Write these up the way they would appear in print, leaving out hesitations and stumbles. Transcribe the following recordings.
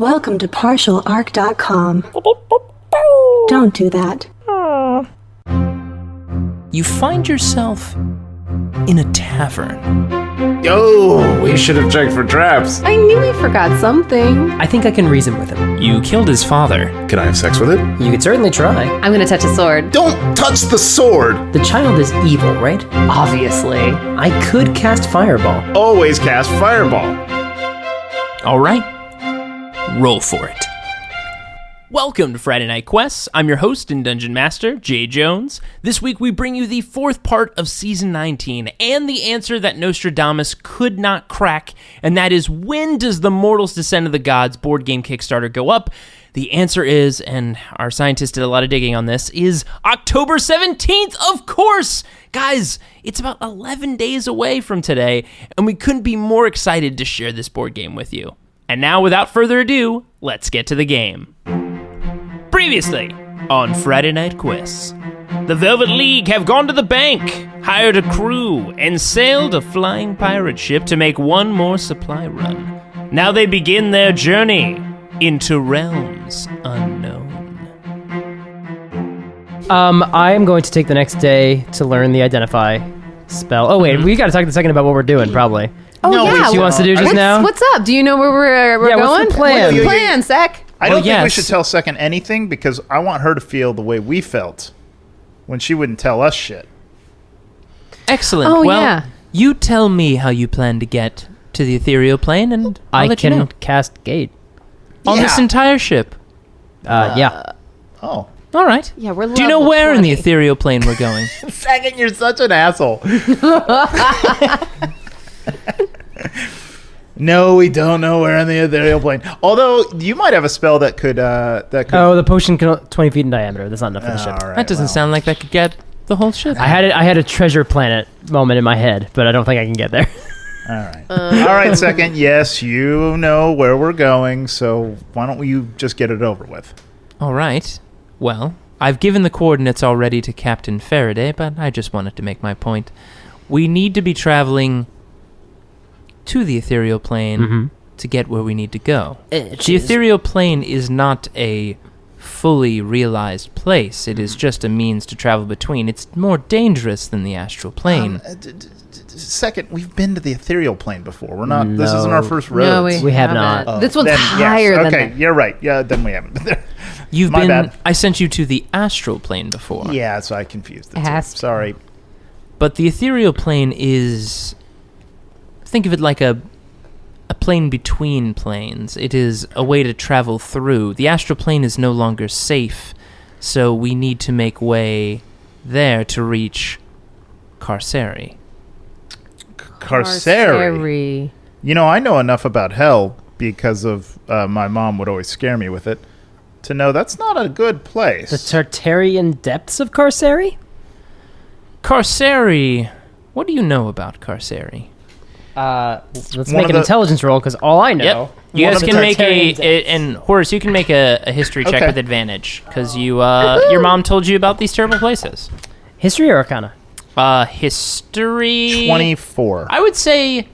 Welcome to partialarc.com. Don't do that. You find yourself in a tavern. Oh, we should have checked for traps. I knew he forgot something. I think I can reason with him. You killed his father. Can I have sex with it? You could certainly try. I'm gonna touch a sword. Don't touch the sword! The child is evil, right? Obviously. I could cast Fireball. Always cast fireball. All right, roll for it. Welcome to Friday Night Quests. I'm your host and Dungeon Master, Jay Jones. This week we bring you the fourth part of Season 19 and the answer that Nostradamus could not crack, and that is, when does the Mortals Descend of the Gods board game Kickstarter go up? The answer is, and our scientists did a lot of digging on this, is October 17th, of course! Guys, it's about 11 days away from today, and we couldn't be more excited to share this board game with you. And now, without further ado, let's get to the game. Previously on Friday Night Quests, the Velvet League have gone to the bank, hired a crew, and sailed a flying pirate ship to make one more supply run. Now they begin their journey into realms unknown. I am going to take the next day to learn the Identify spell. Oh, wait, we gotta talk a second about what we're doing, probably. Oh, No, yeah. She wants to do just now? What's up? Do you know where we're Yeah, going? what's the plan? What's the plan, Zach? I don't think we yes. should tell Second anything because I want her to feel the way we felt when she wouldn't tell us shit. Excellent. Oh, well, yeah. you tell me how you plan to get to the ethereal plane, and I'll I let you can know. cast Gate. On Yeah. this entire ship. Yeah. Oh. All right. Yeah, we're Do you know level where in the 20. ethereal plane we're going? Second, you're such an asshole. No, we don't know where in the ethereal plane. Although, you might have a spell that could... Oh, the potion can 20 feet in diameter. That's not enough for the ship. All right, That doesn't well. sound like that could get the whole ship. I had a treasure planet moment in my head, but I don't think I can get there. All right. All right, Second. Yes, you know where we're going, so why don't you just get it over with? All right. Well, I've given the coordinates already to Captain Faraday, but I just wanted to make my point. We need to be traveling to the ethereal plane to get where we need to go. The ethereal plane is not a fully realized place. It is just a means to travel between. It's more dangerous than the astral plane. Second, we've been to the ethereal plane before. We're not. This isn't our first road. No, We have haven't. not. This one's Then, higher yes. than Okay, that. you're right. Yeah, then we haven't been there. You've My been... bad. I sent you to the astral plane before. Yeah, so I confused the two. Asp. Sorry. But the ethereal plane is... Think of it like a plane between planes. It is a way to travel through. The astral plane is no longer safe, so we need to make way there to reach Carceri. Carceri. You know, I know enough about hell because of my mom would always scare me with it to know that's not a good place. The Tartarian depths of Carceri? Carceri... What do you know about Carceri? Let's One make of an the- intelligence roll, because all I know... You One guys of the can make Tartarian depths. and Horace, you can make a history check Okay. with advantage, because you your mom told you about these terrible places. History or Arcana? History... 24. I would say,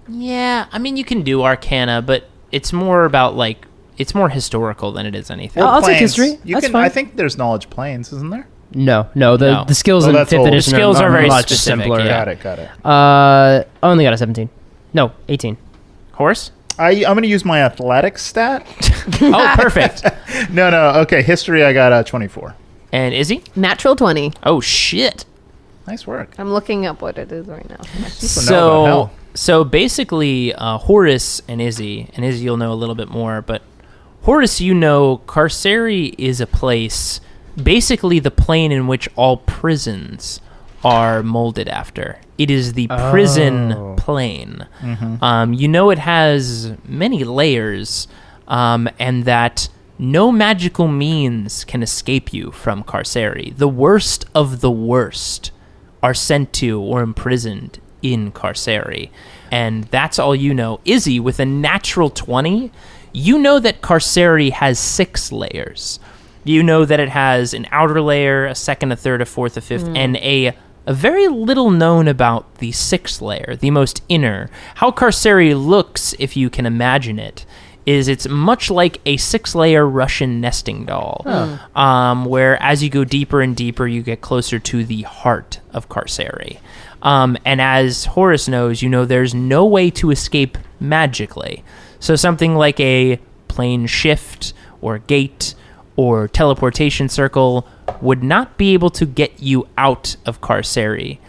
yeah, I mean, you can do Arcana, but it's more about, like, it's more historical than it is anything. I'll take Planes. history. You That's can. fine. I think there's knowledge planes, isn't there? No. No. The skills Oh, in that's 5th old. edition The skills are very much specific, simpler. yeah. Got it. I only got a 17. No, 18. Horse? I'm going to use my athletics stat. Oh, perfect. No. Okay, history, I got a 24. And Izzy? Natural 20. Oh, shit. Nice work. I'm looking up what it is right now. know about So, hell. so basically, Horace and Izzy you'll know a little bit more, but Horace, you know, Carceri is a place, basically the plane in which all prisons are molded after. It is the prison plane. You know, it has many layers, and that no magical means can escape you from Carceri. The worst of the worst are sent to or imprisoned in Carceri. And that's all you know. Izzy, with a natural 20, you know that Carceri has 6 layers. You know that it has an outer layer, a second, a third, a fourth, a fifth, and a very little known about the 6th layer, the most inner. How Carceri looks, if you can imagine it, is it's much like a 6-layer Russian nesting doll, where as you go deeper and deeper, you get closer to the heart of Carceri. And as Horace knows, there's no way to escape magically. So something like a plane shift or gate or teleportation circle would not be able to get you out of Carceri.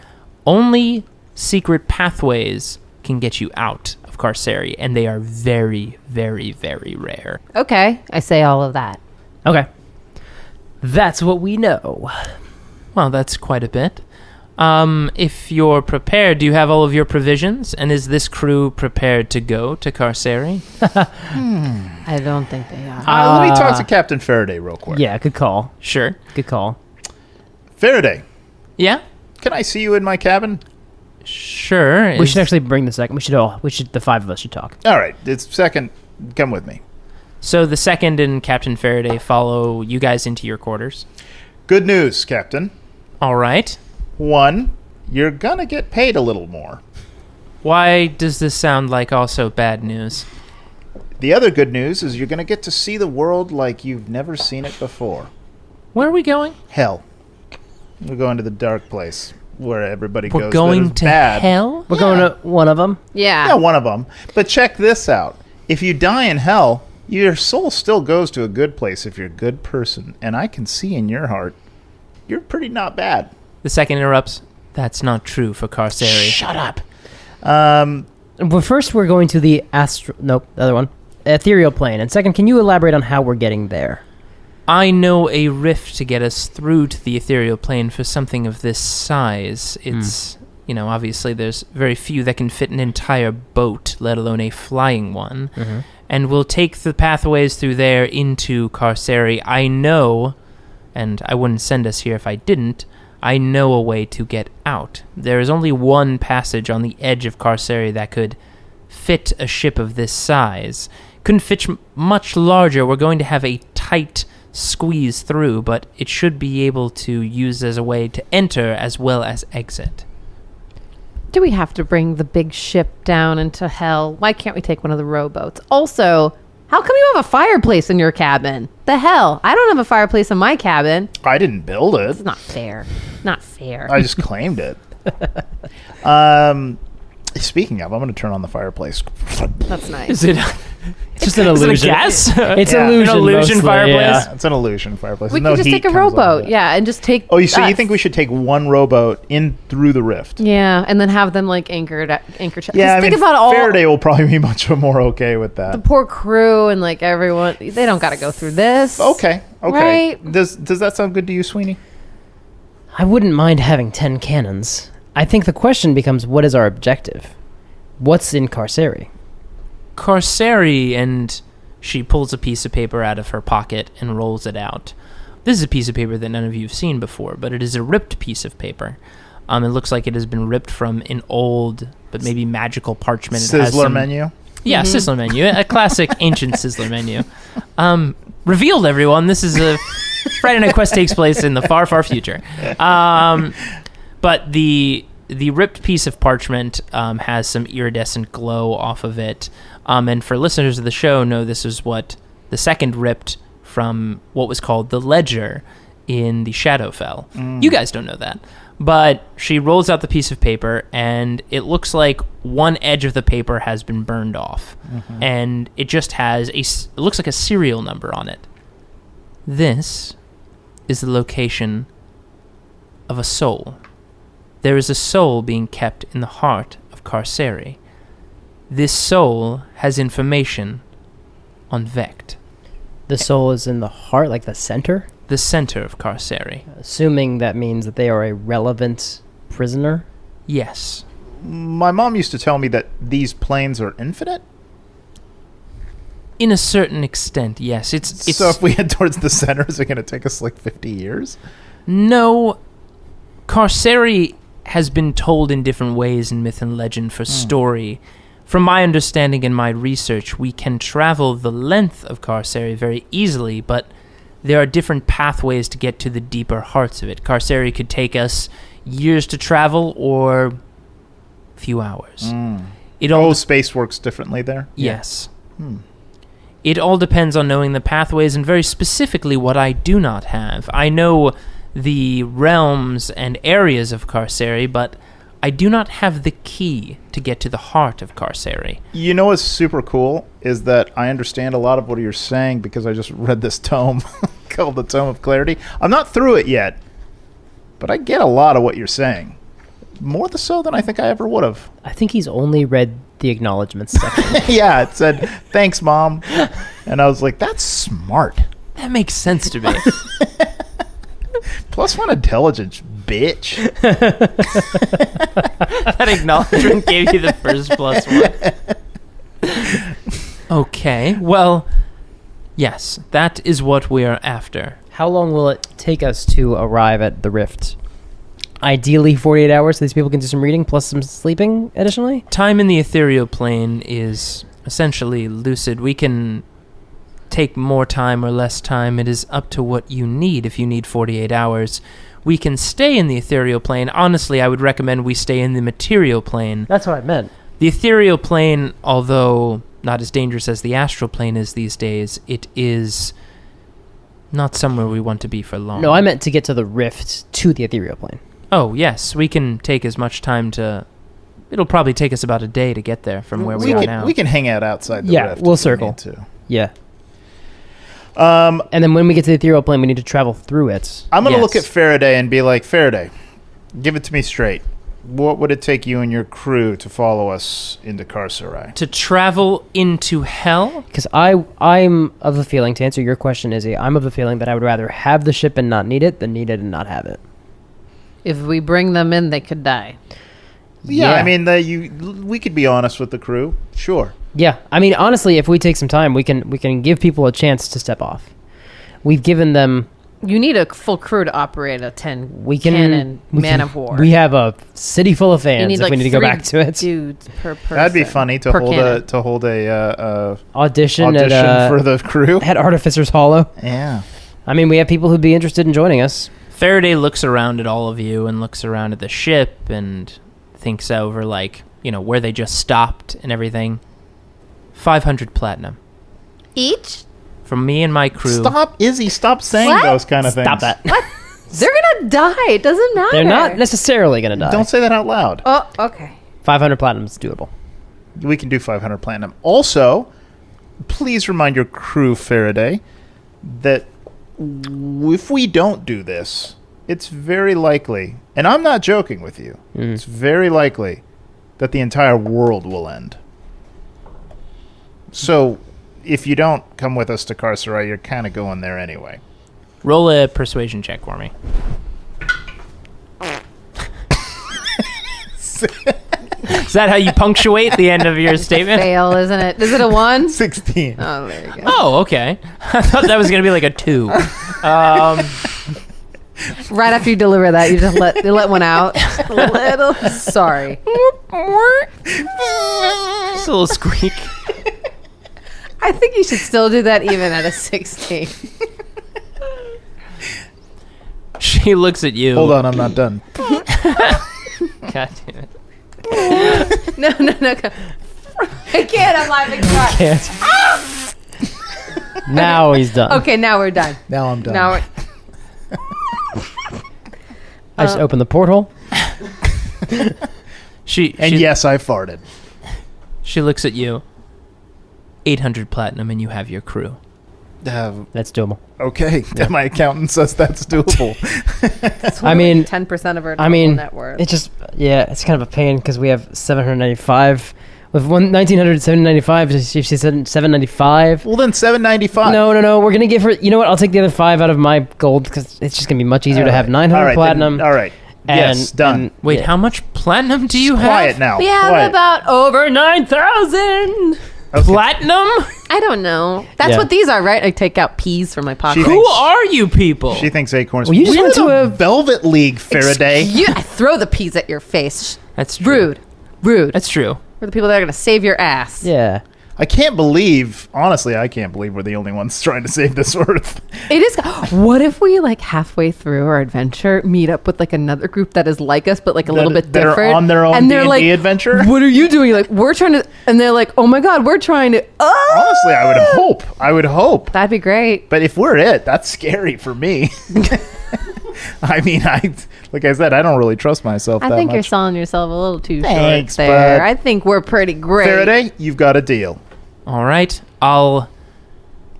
Only secret pathways can get you out of Carceri, and they are very, very, very rare. Okay, I say all of that. Okay. That's what we know. Well, that's quite a bit. If you're prepared, do you have all of your provisions? And is this crew prepared to go to Carceri? I don't think they are. Let me talk to Captain Faraday real quick. Yeah, good call. Sure. Good call. Faraday, Yeah? can I see you in my cabin? Sure. We should actually bring the second. The 5 of us should talk. All right, it's second. Come with me. So the second and Captain Faraday follow you guys into your quarters. Good news, Captain. All right. 1, you're gonna get paid a little more. Why does this sound like also bad news? The other good news is you're gonna get to see the world like you've never seen it before. Where are we going? Hell. We're going to the dark place where everybody We're goes. going that is to bad. hell? We're going to one of them. Yeah. Yeah, one of them. But check this out. If you die in hell, your soul still goes to a good place if you're a good person. And I can see in your heart, you're pretty not bad. The second interrupts. That's not true for Carceri. Shut up. Well, first, we're going to the the other one. Ethereal plane. And second, can you elaborate on how we're getting there? I know a rift to get us through to the ethereal plane for something of this size. It's, obviously there's very few that can fit an entire boat, let alone a flying one. Mm-hmm. And we'll take the pathways through there into Carceri. I know, and I wouldn't send us here if I didn't, I know a way to get out. There is only one passage on the edge of Carceri that could fit a ship of this size. Couldn't fit much larger. We're going to have a tight squeeze through, but it should be able to use as a way to enter as well as exit. Do we have to bring the big ship down into hell? Why can't we take one of the rowboats? Also, how come you have a fireplace in your cabin? The hell? I don't have a fireplace in my cabin. I didn't build It's it. not fair. Not fair. I just claimed it. Speaking of, I'm going to turn on the fireplace. That's nice. Is it? It's just an illusion. Is it a gas? It's Yeah. illusion. An illusion mostly, fireplace? yeah. It's an illusion fireplace. We No could just heat take a comes out of rowboat, it. yeah, and just take. Oh, so you us. think we should take one rowboat in through the rift? Yeah, and then have them like anchor. Yeah, I mean, think about all Faraday will probably be much more okay with that. the poor crew and like everyone. They don't got to go through this. Okay. Right? Does that sound good to you, Sweeney? I wouldn't mind having 10 cannons. I think the question becomes, what is our objective? What's in Carceri? Carceri, and she pulls a piece of paper out of her pocket and rolls it out. This is a piece of paper that none of you have seen before, but it is a ripped piece of paper. It looks like it has been ripped from an old, but maybe magical parchment. It has Sizzler some- menu. Yeah, Sizzler menu. A classic ancient Sizzler menu. Revealed, everyone. This is a Friday Night Quest takes place in the far, far future. But the ripped piece of parchment has some iridescent glow off of it. And for listeners of the show, know this is what the second ripped from what was called the Ledger in the Shadowfell. You guys don't know that. But she rolls out the piece of paper, and it looks like one edge of the paper has been burned off. And it just has it looks like a serial number on it. This is the location of a soul. There is a soul being kept in the heart of Carceri. This soul has information on Vect, The soul is in the heart, like the center? the center of Carceri. Assuming that means that they are a relevant prisoner? Yes. My mom used to tell me that these planes are infinite. In a certain extent, yes. It's So if we head towards the center, is it going to take us like 50 years? No. Carceri has been told in different ways in myth and legend for story. From my understanding and my research, we can travel the length of Carceri very easily, but there are different pathways to get to the deeper hearts of it. Carceri could take us years to travel or a few hours. It all Oh, space works differently there? Yes. It all depends on knowing the pathways and very specifically what I do not have. I know the realms and areas of Carceri, but I do not have the key to get to the heart of Carceri. You know what's super cool is that I understand a lot of what you're saying because I just read this tome called the Tome of Clarity. I'm not through it yet, but I get a lot of what you're saying. More so than I think I ever would have. I think he's only read the acknowledgments section. Yeah, it said, "Thanks, Mom." And I was like, that's smart. That makes sense to me. +1 intelligence, bitch. That acknowledgement gave you the first +1. Okay, well, yes, that is what we are after. How long will it take us to arrive at the rift? Ideally 48 hours so these people can do some reading plus some sleeping additionally? Time in the ethereal plane is essentially lucid. We can take more time or less time. It is up to what you need. If you need 48 hours, we can stay in the ethereal plane. Honestly, I would recommend we stay in the material plane. That's what I meant. The ethereal plane, although not as dangerous as the astral plane is these days, it is not somewhere we want to be for long. No, I meant to get to the rift to the ethereal plane. Oh, yes. We can take as much time to... It'll probably take us about a day to get there from where we are now. We can hang out outside the rift. We'll if we circle. need to. Yeah. And then when we get to the ethereal plane, we need to travel through it. I'm going to Yes. look at Faraday and be like, Faraday, give it to me straight. What would it take you and your crew to follow us into Carceri? To travel into hell? Because I'm of the feeling, to answer your question, Izzy, I'm of the feeling that I would rather have the ship and not need it than need it and not have it. If we bring them in, they could die. Yeah, Yeah. I mean, we could be honest with the crew. Sure. Yeah, I mean, honestly, if we take some time, we can give people a chance to step off. We've given them... You need a full crew to operate a 10 We can cannon we man can- of war. We have a city full of you fans need if like we need to go 3 back to it. dudes per person. That'd be funny to per hold cannon. a Audition audition for the crew. at Artificer's Hollow. Yeah. I mean, we have people who'd be interested in joining us. Faraday looks around at all of you and looks around at the ship and thinks over, like, you know, where they just stopped and everything. 500 platinum. Each? From me and my crew. Stop, Izzy. Stop saying What? those kind of things. Stop that. They're gonna die. It doesn't matter. They're not necessarily going to die. Don't say that out loud. Oh, okay. 500 platinum is doable. We can do 500 platinum. Also, please remind your crew, Faraday, that if we don't do this, it's very likely, and I'm not joking with you, it's very likely that the entire world will end. So, if you don't come with us to Carceri, you're kind of going there anyway. Roll a persuasion check for me. Is that how you punctuate the end of your statement? Fail, isn't it? Is it a 1? 16. Oh, there you go. Oh, okay. I thought that was going to be like a 2. Right after you deliver that, you just let one out. A little. Sorry. Just a little squeak. I think you should still do that even at a 16. She looks at you. Hold on, I'm not done. God damn it. No. I can't. I'm laughing. Can't. Now he's done. Okay, now we're done. Now I'm done. Now we're... I just opened the porthole. She Yes, I farted. She looks at you. 800 platinum and you have your crew. That's doable. Okay, my accountant says that's doable. I mean, 10% of our total net worth. It's just, it's kind of a pain because we have 795. With 1,900, 795, she said 795. Well, then 795. No. We're going to give her, you know what? I'll take the other 5 out of my gold because it's just going to be much easier to have 900 platinum. All right. Yes, done. Wait, how much platinum do you have? Quiet now. We have about over 9,000. Okay. Platinum? I don't know. That's what these are, right? I take out peas from my pocket. Who are you people? She thinks acorns. Well, you just We're went to the a- Velvet League, Faraday. I throw the peas at your face. That's true. Rude. That's true. We're the people that are going to save your ass. Yeah. I can't believe, honestly, I can't believe we're the only ones trying to save this earth. It is. What if we like halfway through our adventure meet up with like another group that is like us, but like a little bit that different, are on their own and they're D&D like, adventure? What are you doing? Like we're trying to, and they're like, oh my god, we're trying to. Oh, Honestly, I would hope. that'd be great. But if we're it, that's scary for me. I mean, like I said, I don't really trust myself I that think much. you're selling yourself a little too Thanks, short there. bud. I think we're pretty great. Faraday, you've got a deal. All right. I'll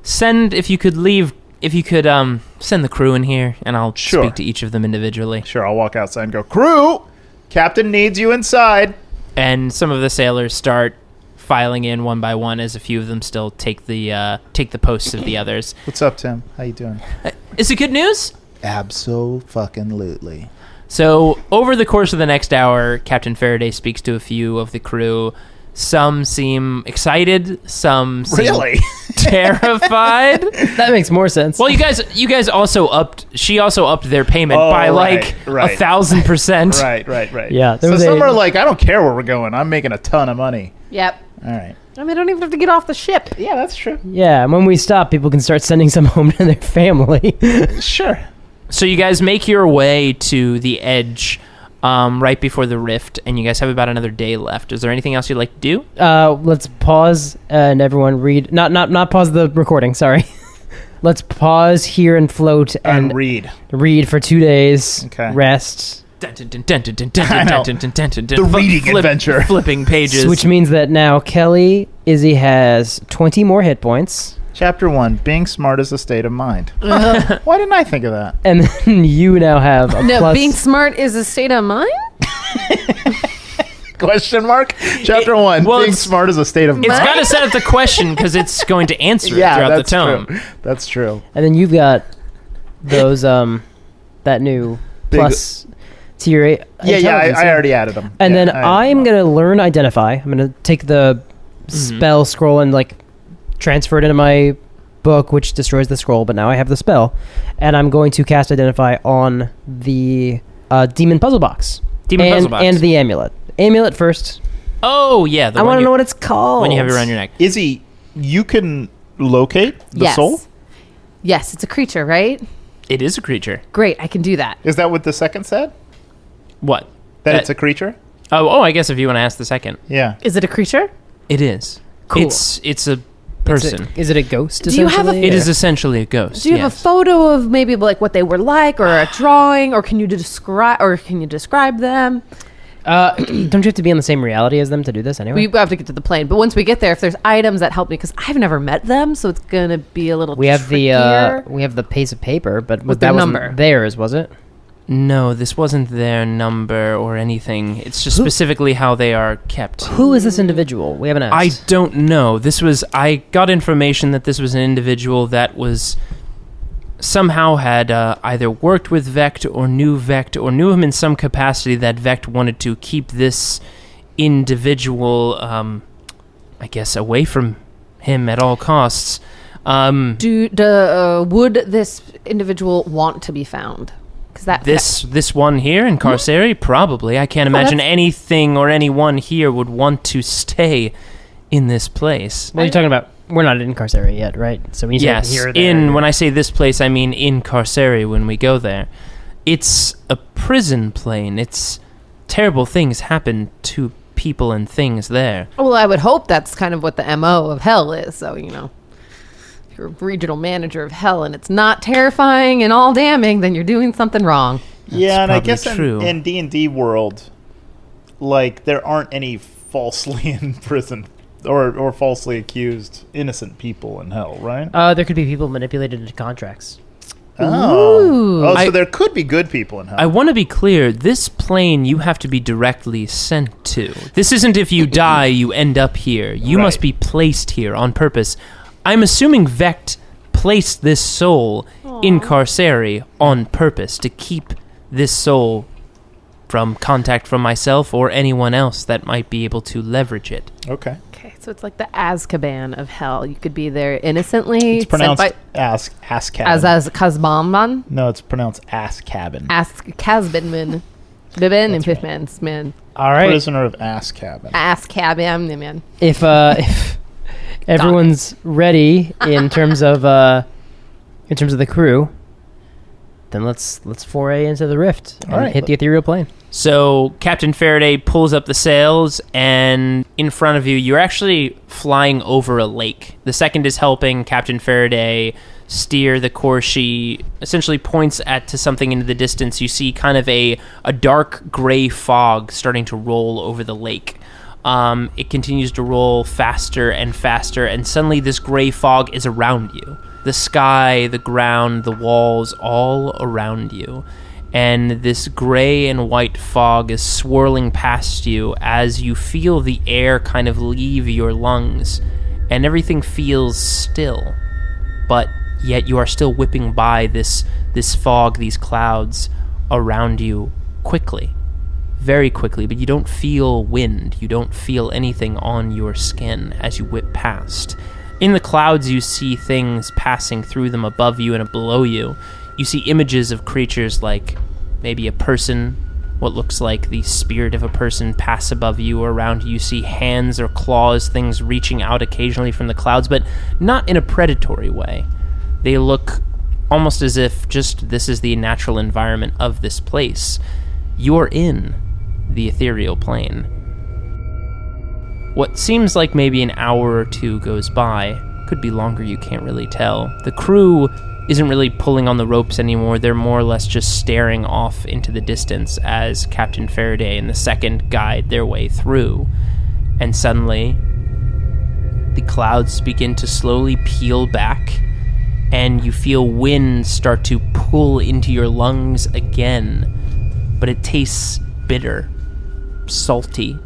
send, if you could send the crew in here, and I'll Sure. speak to each of them individually. Sure, I'll walk outside and go, crew, captain needs you inside. And some of the sailors start filing in one by one as a few of them still take the posts of the others. What's up, Tim? How you doing? Is it good news? Abso-fucking-lutely. So, over the course of the next hour, Captain Faraday speaks to a few of the crew. Some seem excited, some seem Really? terrified. That makes more sense. Well, you guys also she also upped their payment Oh, by right. 1,000%. Right. Yeah, there So was some are like, I don't care where we're going. I'm making a ton of money. Yep. All right. And they don't even have to get off the ship. Yeah, that's true. Yeah, and when we stop, people can start sending some home to their family. Sure. So you guys make your way to the edge right before the rift, and you guys have about another day left. Is there anything else you'd like to do? Let's pause and everyone read. Not pause the recording. Sorry. Let's pause here and float And read. read for 2 days. Okay. Rest. The reading adventure. Flipping pages. Which means that now Kelly, Izzy has 20 more hit points. Chapter 1, being smart is a state of mind. Why didn't I think of that? And then you now have a No, plus. being smart is a state of mind. Question mark? Chapter 1, Well, being it's- smart is a state of mind. It's got to set up the question because it's going to answer it Yeah, throughout the that's tome. true. That's true. And then you've got those that new Big- plus to your Yeah, I intelligence, already added them. And Yeah, then I'm gonna learn identify. I'm gonna take the spell scroll and like transfer it into my book, which destroys the scroll. But now I have the spell, and I'm going to cast identify on the demon puzzle box. Puzzle box. And the amulet. Amulet first. Oh, yeah. I want to know what it's called. when you have it around your neck. Izzy, you can locate the Yes. soul? Yes, it's a creature, right? It is a creature. Great, I can do that. Is that what the second said? What? That it's a creature? Oh, I guess if you want to ask the second. Yeah. Is it a creature? It is. Cool. It's a person. Is it a ghost? Do you have a- essentially, It or- is essentially a ghost. Do you have a photo of maybe like what they were like, or a drawing, or can you describe them? Don't you have to be in the same reality as them to do this anyway? We have to get to the plane, but once we get there, if there's items that help me, because I've never met them, so it's gonna be a little. We have trickier. the piece of paper, but With that their wasn't number. theirs, was it? No, this wasn't their number or anything. It's just specifically how they are kept. Who is this individual? We haven't I asked. don't know. I got information that this was an individual that was somehow had either worked with Vect or knew him in some capacity, that Vect wanted to keep this individual, I guess, away from him at all costs. Would this individual want to be found? Because This one here in Carceri, probably. I can't imagine anything or anyone here would want to stay in this place. What are you talking about? We're not in Carceri yet, right? So when you say Yes, here or there, when I say this place, I mean in Carceri when we go there. It's a prison plane. It's terrible things happen to people and things there. Well, I would hope that's kind of what the MO of hell is. So, if you're a regional manager of hell and it's not terrifying and all damning, then you're doing something wrong. Yeah, and I probably guess true. in D&D world, like, there aren't any falsely imprisoned or falsely accused innocent people in hell, right? there could be people manipulated into contracts. Oh, I- so there could be good people in hell. I want to be clear, this plane you have to be directly sent to. This isn't if you die, you end up here. You Right. must be placed here on purpose. I'm assuming Vect placed this soul in Carceri on purpose to keep this soul from contact from myself or anyone else that might be able to leverage it. Okay. Okay, so it's like the Azkaban of hell. You could be there innocently. It's pronounced sent ass cabin. as Kazbanman. No, it's pronounced ass cabin. Ask Kazbanman. Bibin and Fifman's man. All right. Prisoner of ass cabin. Ask Cabin, man. If everyone's ready in terms of the crew, then let's foray into the rift and hit the ethereal plane. So Captain Faraday pulls up the sails, and in front of you, you're actually flying over a lake. The second is helping Captain Faraday steer the course. She essentially points to something into the distance. You see kind of a dark gray fog starting to roll over the lake. It continues to roll faster and faster, and suddenly this gray fog is around you. The sky, the ground, the walls, all around you. And this gray and white fog is swirling past you as you feel the air kind of leave your lungs, and everything feels still. But yet you are still whipping by this fog, these clouds around you quickly. Very quickly, but you don't feel wind. You don't feel anything on your skin as you whip past. In the clouds, you see things passing through them above you and below you. You see images of creatures like maybe a person, what looks like the spirit of a person, pass above you or around you. You see hands or claws, things reaching out occasionally from the clouds, but not in a predatory way. They look almost as if just this is the natural environment of this place. You're in the ethereal plane. What seems like maybe an hour or two goes by. Could be longer, you can't really tell. The crew isn't really pulling on the ropes anymore. They're more or less just staring off into the distance as Captain Faraday and the second guide their way through. And suddenly, the clouds begin to slowly peel back, and you feel wind start to pull into your lungs again. But it tastes bitter, salty.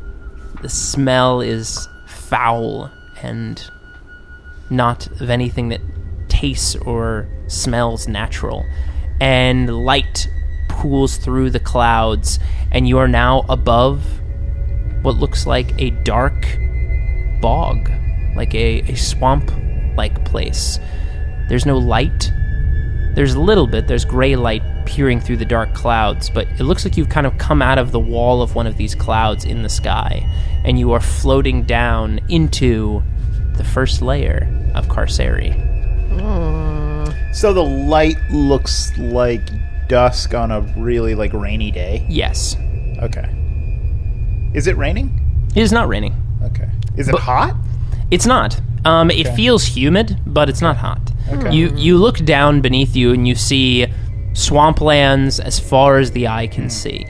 The smell is foul and not of anything that tastes or smells natural. And light pools through the clouds, and you are now above what looks like a dark bog, like a swamp-like place. There's no light. There's a little bit. There's gray light peering through the dark clouds, but it looks like you've kind of come out of the wall of one of these clouds in the sky, and you are floating down into the first layer of Carceri. So the light looks like dusk on a really rainy day? Yes. Okay. Is it raining? It is not raining. Okay. Is it hot? It's not. It feels humid, but it's not hot. Okay. You look down beneath you and you see swamplands as far as the eye can see.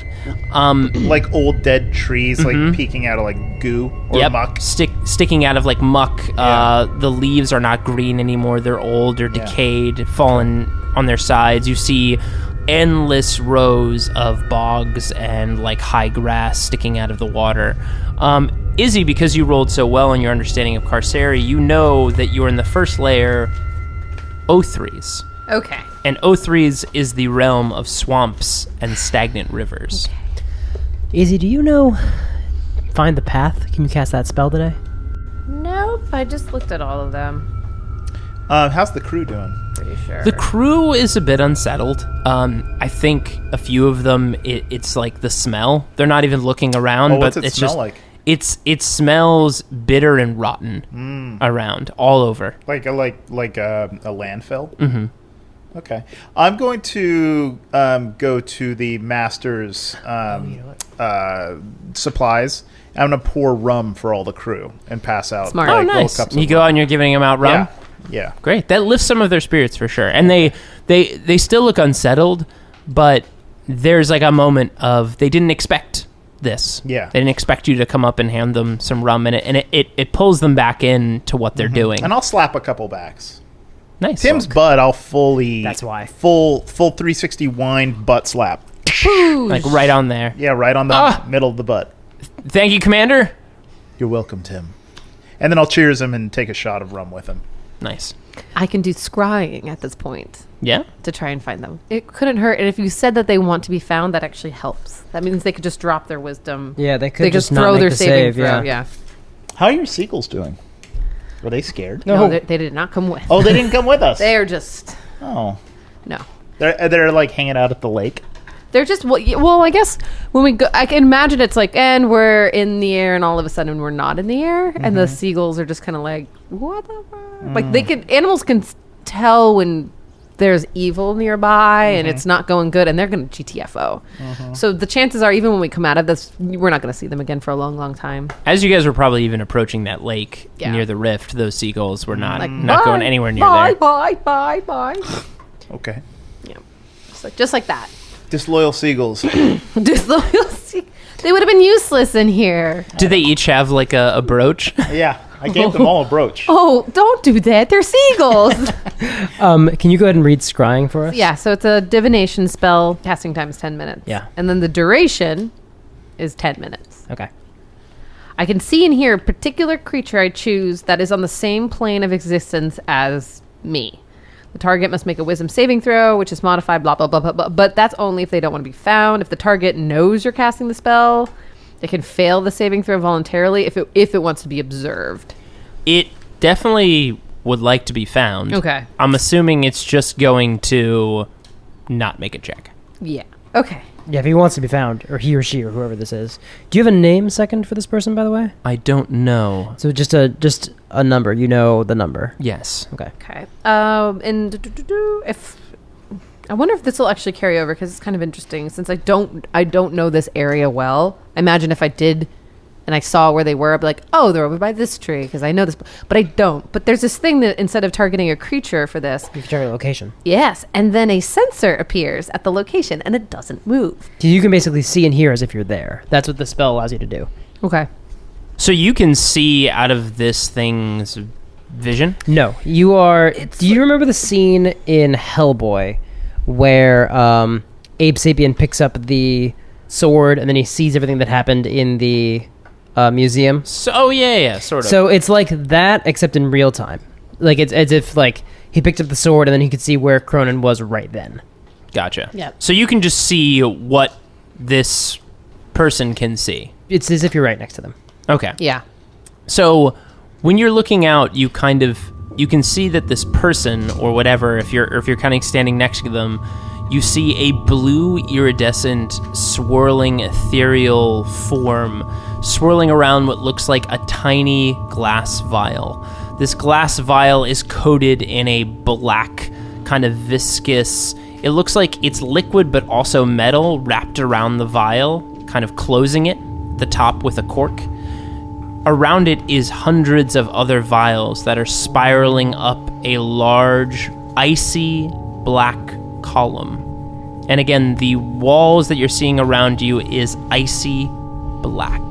Like old dead trees, peeking out of goo or muck. Sticking out of muck. Yeah. The leaves are not green anymore. They're old or decayed, fallen on their sides. You see endless rows of bogs and high grass sticking out of the water. Izzy, because you rolled so well in your understanding of Carceri, you know that you're in the first layer, O3s. Okay. And O3s is the realm of swamps and stagnant rivers. Okay. Izzy, do you know Find the Path? Can you cast that spell today? Nope, I just looked at all of them. How's the crew doing? Pretty sure. The crew is a bit unsettled. I think a few of them, it's the smell. They're not even looking around, What's but it it's smell just like? It smells bitter and rotten around, all over. Like a landfill? Mm-hmm. Okay. I'm going to go to the master's supplies. I'm going to pour rum for all the crew and pass out. Smart. Oh, little nice. cups of You go out and you're giving them out rum? Yeah. Great. That lifts some of their spirits for sure. And they still look unsettled, but there's a moment of they didn't expect this. Yeah. They didn't expect you to come up and hand them some rum, and it pulls them back into what they're doing. And I'll slap a couple backs. Nice. Tim's butt, I'll fully... That's why. Full 360 wind butt slap. right on there. Yeah, right on the middle of the butt. Thank you, Commander. You're welcome, Tim. And then I'll cheers him and take a shot of rum with him. Nice. I can do scrying at this point Yeah? to try and find them. It couldn't hurt. And if you said that they want to be found, that actually helps. That means they could just drop their wisdom. Yeah, they could They just could not throw make their the saving save, throw. yeah. How are your seagulls doing? Are they scared? No, they did not come with. Oh, they didn't come with us. They are just... Oh. No. They're hanging out at the lake. They're just, well, I guess when we go, I can imagine it's like, and we're in the air and all of a sudden we're not in the air. And the seagulls are just kind of like, what the fuck? Like animals can tell when there's evil nearby and it's not going good and they're going to GTFO. So the chances are, even when we come out of this, we're not going to see them again for a long, long time. As you guys were probably even approaching that lake near the rift, those seagulls were not going anywhere near there. Bye. Okay. Yeah. Just like that. Disloyal seagulls. Disloyal seagulls. They would have been useless in here. Do they each have like a brooch? Yeah, I gave them all a brooch. Oh, don't do that. They're seagulls. Can you go ahead and read scrying for us? Yeah, so it's a divination spell. Casting time is 10 minutes. Yeah. And then the duration is 10 minutes. Okay. I can see and hear a particular creature I choose that is on the same plane of existence as me. The target must make a wisdom saving throw, which is modified, blah, blah, blah, blah, blah. But that's only if they don't want to be found. If the target knows you're casting the spell, they can fail the saving throw voluntarily if it wants to be observed. It definitely would like to be found. Okay. I'm assuming it's just going to not make a check. Yeah. Okay. Yeah, if he wants to be found, or he or she, or whoever this is. Do you have a name second for this person, by the way? I don't know. So just a number. You know the number. Yes. Okay. Okay. And if I wonder if this will actually carry over, because it's kind of interesting since I don't know this area well. I imagine if I did and I saw where they were, I'd be like, oh, they're over by this tree because I know this, but I don't. But there's this thing that instead of targeting a creature for this, You can target a location. yes, and then a sensor appears at the location and it doesn't move. So you can basically see and hear as if you're there. That's what the spell allows you to do. Okay. So you can see out of this thing's vision? No, you are. Do you remember the scene in Hellboy where Abe Sapien picks up the sword and then he sees everything that happened in the museum? So, yeah, sort of. So it's like that, except in real time. Like it's as if like he picked up the sword and then he could see where Cronin was right then. Gotcha. Yep. So you can just see what this person can see. It's as if you're right next to them. Okay. Yeah. So when you're looking out, you can see that this person or whatever, if you're kind of standing next to them, you see a blue iridescent swirling ethereal form swirling around what looks like a tiny glass vial. This glass vial is coated in a black kind of viscous, it looks like it's liquid but also metal wrapped around the vial, kind of closing it, the top with a cork. Around it is hundreds of other vials that are spiraling up a large, icy black column. And again, the walls that you're seeing around you is icy black.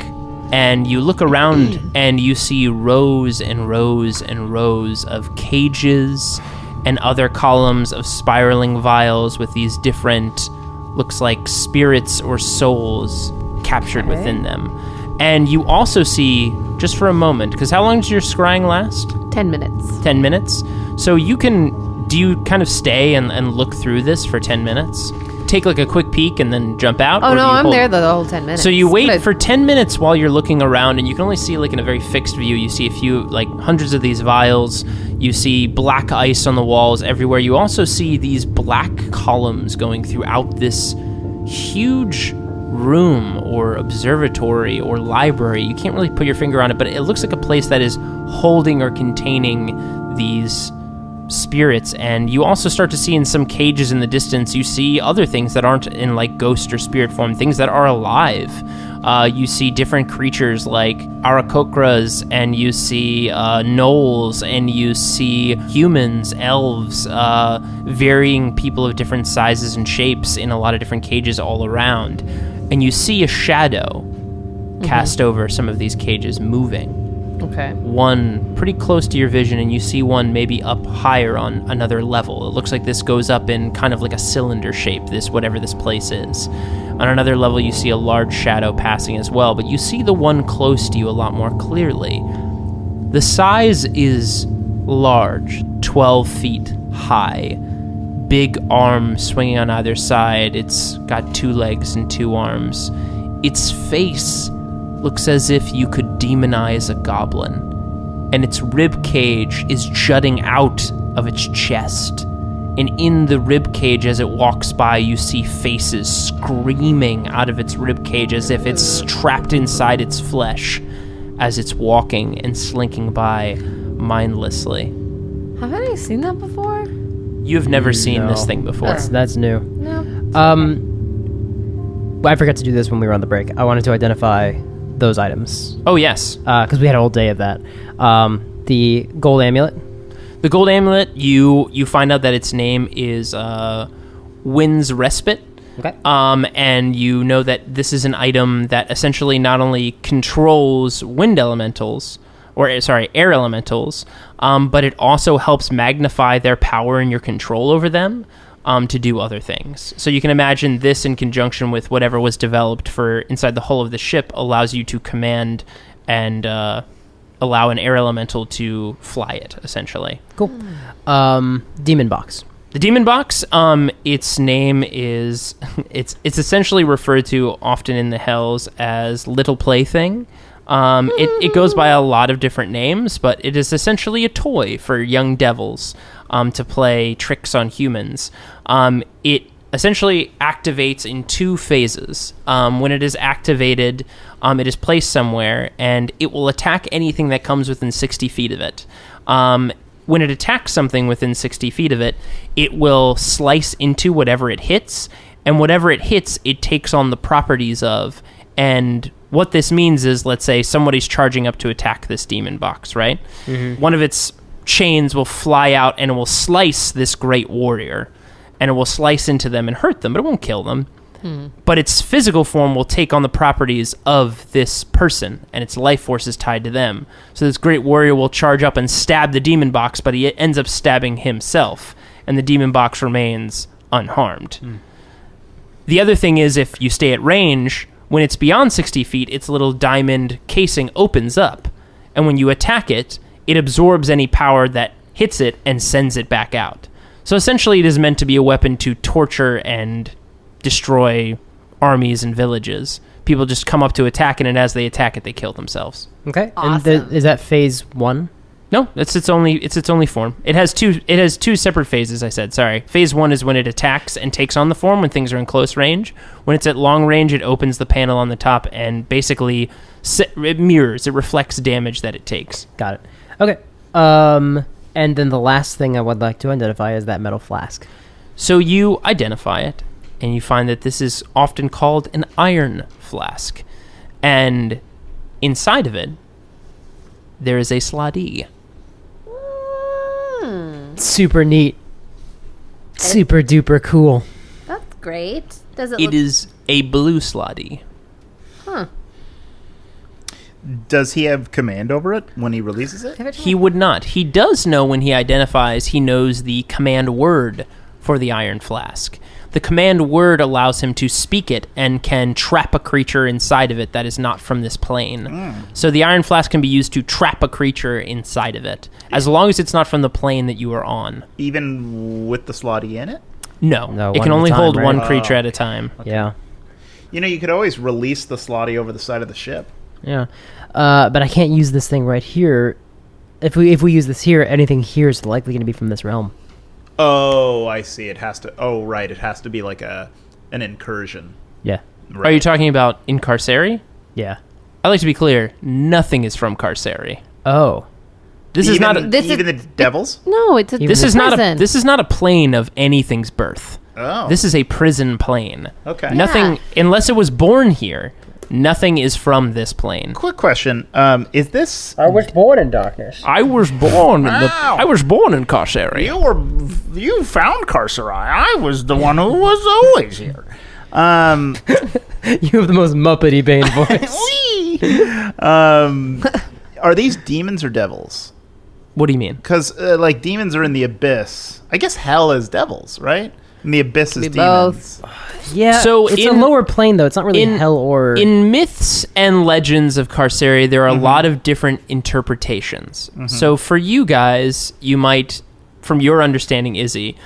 And you look around and you see rows and rows and rows of cages and other columns of spiraling vials with these different, looks like spirits or souls captured within them. And you also see, just for a moment, because how long does your scrying last? 10 minutes. 10 minutes. So do you kind of stay and look through this for 10 minutes? Take like a quick peek and then jump out? Oh, or no, do you I'm hold- there the whole 10 minutes. So you wait But for 10 minutes while you're looking around, and you can only see like in a very fixed view. You see a few, like hundreds of these vials. You see black ice on the walls everywhere. You also see these black columns going throughout this huge room or observatory or library. You can't really put your finger on it, but it looks like a place that is holding or containing these spirits. And you also start to see in some cages in the distance, you see other things that aren't in like ghost or spirit form, things that are alive. You see different creatures like Aarakocras, and you see gnolls, and you see humans, elves, varying people of different sizes and shapes in a lot of different cages all around. And you see a shadow cast over some of these cages moving. Okay. One pretty close to your vision, and you see one maybe up higher on another level. It looks like this goes up in kind of like a cylinder shape, this whatever this place is. On another level, you see a large shadow passing as well, but you see the one close to you a lot more clearly. The size is large, 12 feet high, big arms swinging on either side. It's got 2 legs and 2 arms. Its face looks as if you could demonize a goblin, and its rib cage is jutting out of its chest, And in the rib cage, as it walks by, you see faces screaming out of its rib cage as if it's trapped inside its flesh as it's walking and slinking by mindlessly. Haven't I seen that before? You've never seen this thing before. That's new. No. I forgot to do this when we were on the break. I wanted to identify those items Oh, yes. because we had a whole day of that. The gold amulet. The gold amulet, you find out that its name is Wind's Respite. Okay. And you know that this is an item that essentially not only controls wind elementals, air elementals, but it also helps magnify their power and your control over them to do other things. So you can imagine this in conjunction with whatever was developed for inside the hull of the ship allows you to command and allow an air elemental to fly it, essentially. Cool. Demon box. The demon box, its name is it's essentially referred to often in the hells as Little Plaything. It goes by a lot of different names, but it is essentially a toy for young devils to play tricks on humans. It essentially activates in 2 phases. When it is activated, it is placed somewhere, and it will attack anything that comes within 60 feet of it. When it attacks something within 60 feet of it, it will slice into whatever it hits, and whatever it hits, it takes on the properties of. And what this means is, let's say somebody's charging up to attack this demon box, right? Mm-hmm. One of its chains will fly out and it will slice this great warrior, and it will slice into them and hurt them, but it won't kill them. But its physical form will take on the properties of this person, and its life force is tied to them. So this great warrior will charge up and stab the demon box, but he ends up stabbing himself, and the demon box remains unharmed. The other thing is, if you stay at range, when it's beyond 60 feet, its little diamond casing opens up, and when you attack it, it absorbs any power that hits it and sends it back out. So essentially it is meant to be a weapon to torture and destroy armies and villages. People just come up to attack it, and as they attack it, they kill themselves. Okay. Awesome. And is that phase 1? No, it's its only form. It has two separate phases, I said. Sorry. Phase 1 is when it attacks and takes on the form when things are in close range. When it's at long range, it opens the panel on the top and basically it mirrors, it reflects damage that it takes. Got it. Okay. And then the last thing I would like to identify is that metal flask. So you identify it, and you find that this is often called an iron flask. And inside of it, there is a slotty. Super neat. Super duper cool. That's great. Does It is a blue slotty. Huh. Does he have command over it when he releases it? He would not. He does know when he identifies, he knows the command word for the iron flask. The command word allows him to speak it and can trap a creature inside of it that is not from this plane. So the iron flask can be used to trap a creature inside of it, as long as it's not from the plane that you are on. Even with the slotty in it? No, No, it one can at a only time, hold right? one creature at a time. Yeah. You know, you could always release the slotty over the side of the ship. Yeah. But I can't use this thing right here. If we use this here, anything here is likely going to be from this realm. Oh, I see. It has to... Oh, right. It has to be like an incursion. Yeah. Right. Are you talking about in Carceri? Yeah. I'd like to be clear, nothing is from Carceri. Oh. This is not a, Even the devils? No, it's a this is not a prison. this is not a plane of anything's birth. Oh. This is a prison plane. Okay. Nothing, unless it was born here, nothing is from this plane. Quick question. Is this... I was born in darkness. I was born in Wow. I was born in Carceri. You found Carceri. I was the one who was always here. You have the most Muppety Bane voice. Are these demons or devils? What do you mean? Because, like, demons are in the abyss. I guess hell is devils, right? And the abyss is Be demons. Yeah. So it's a in- lower plane, though. It's not really in- hell or... In myths and legends of Carceri, there are a lot of different interpretations. So for you guys, you might, from your understanding, Izzy,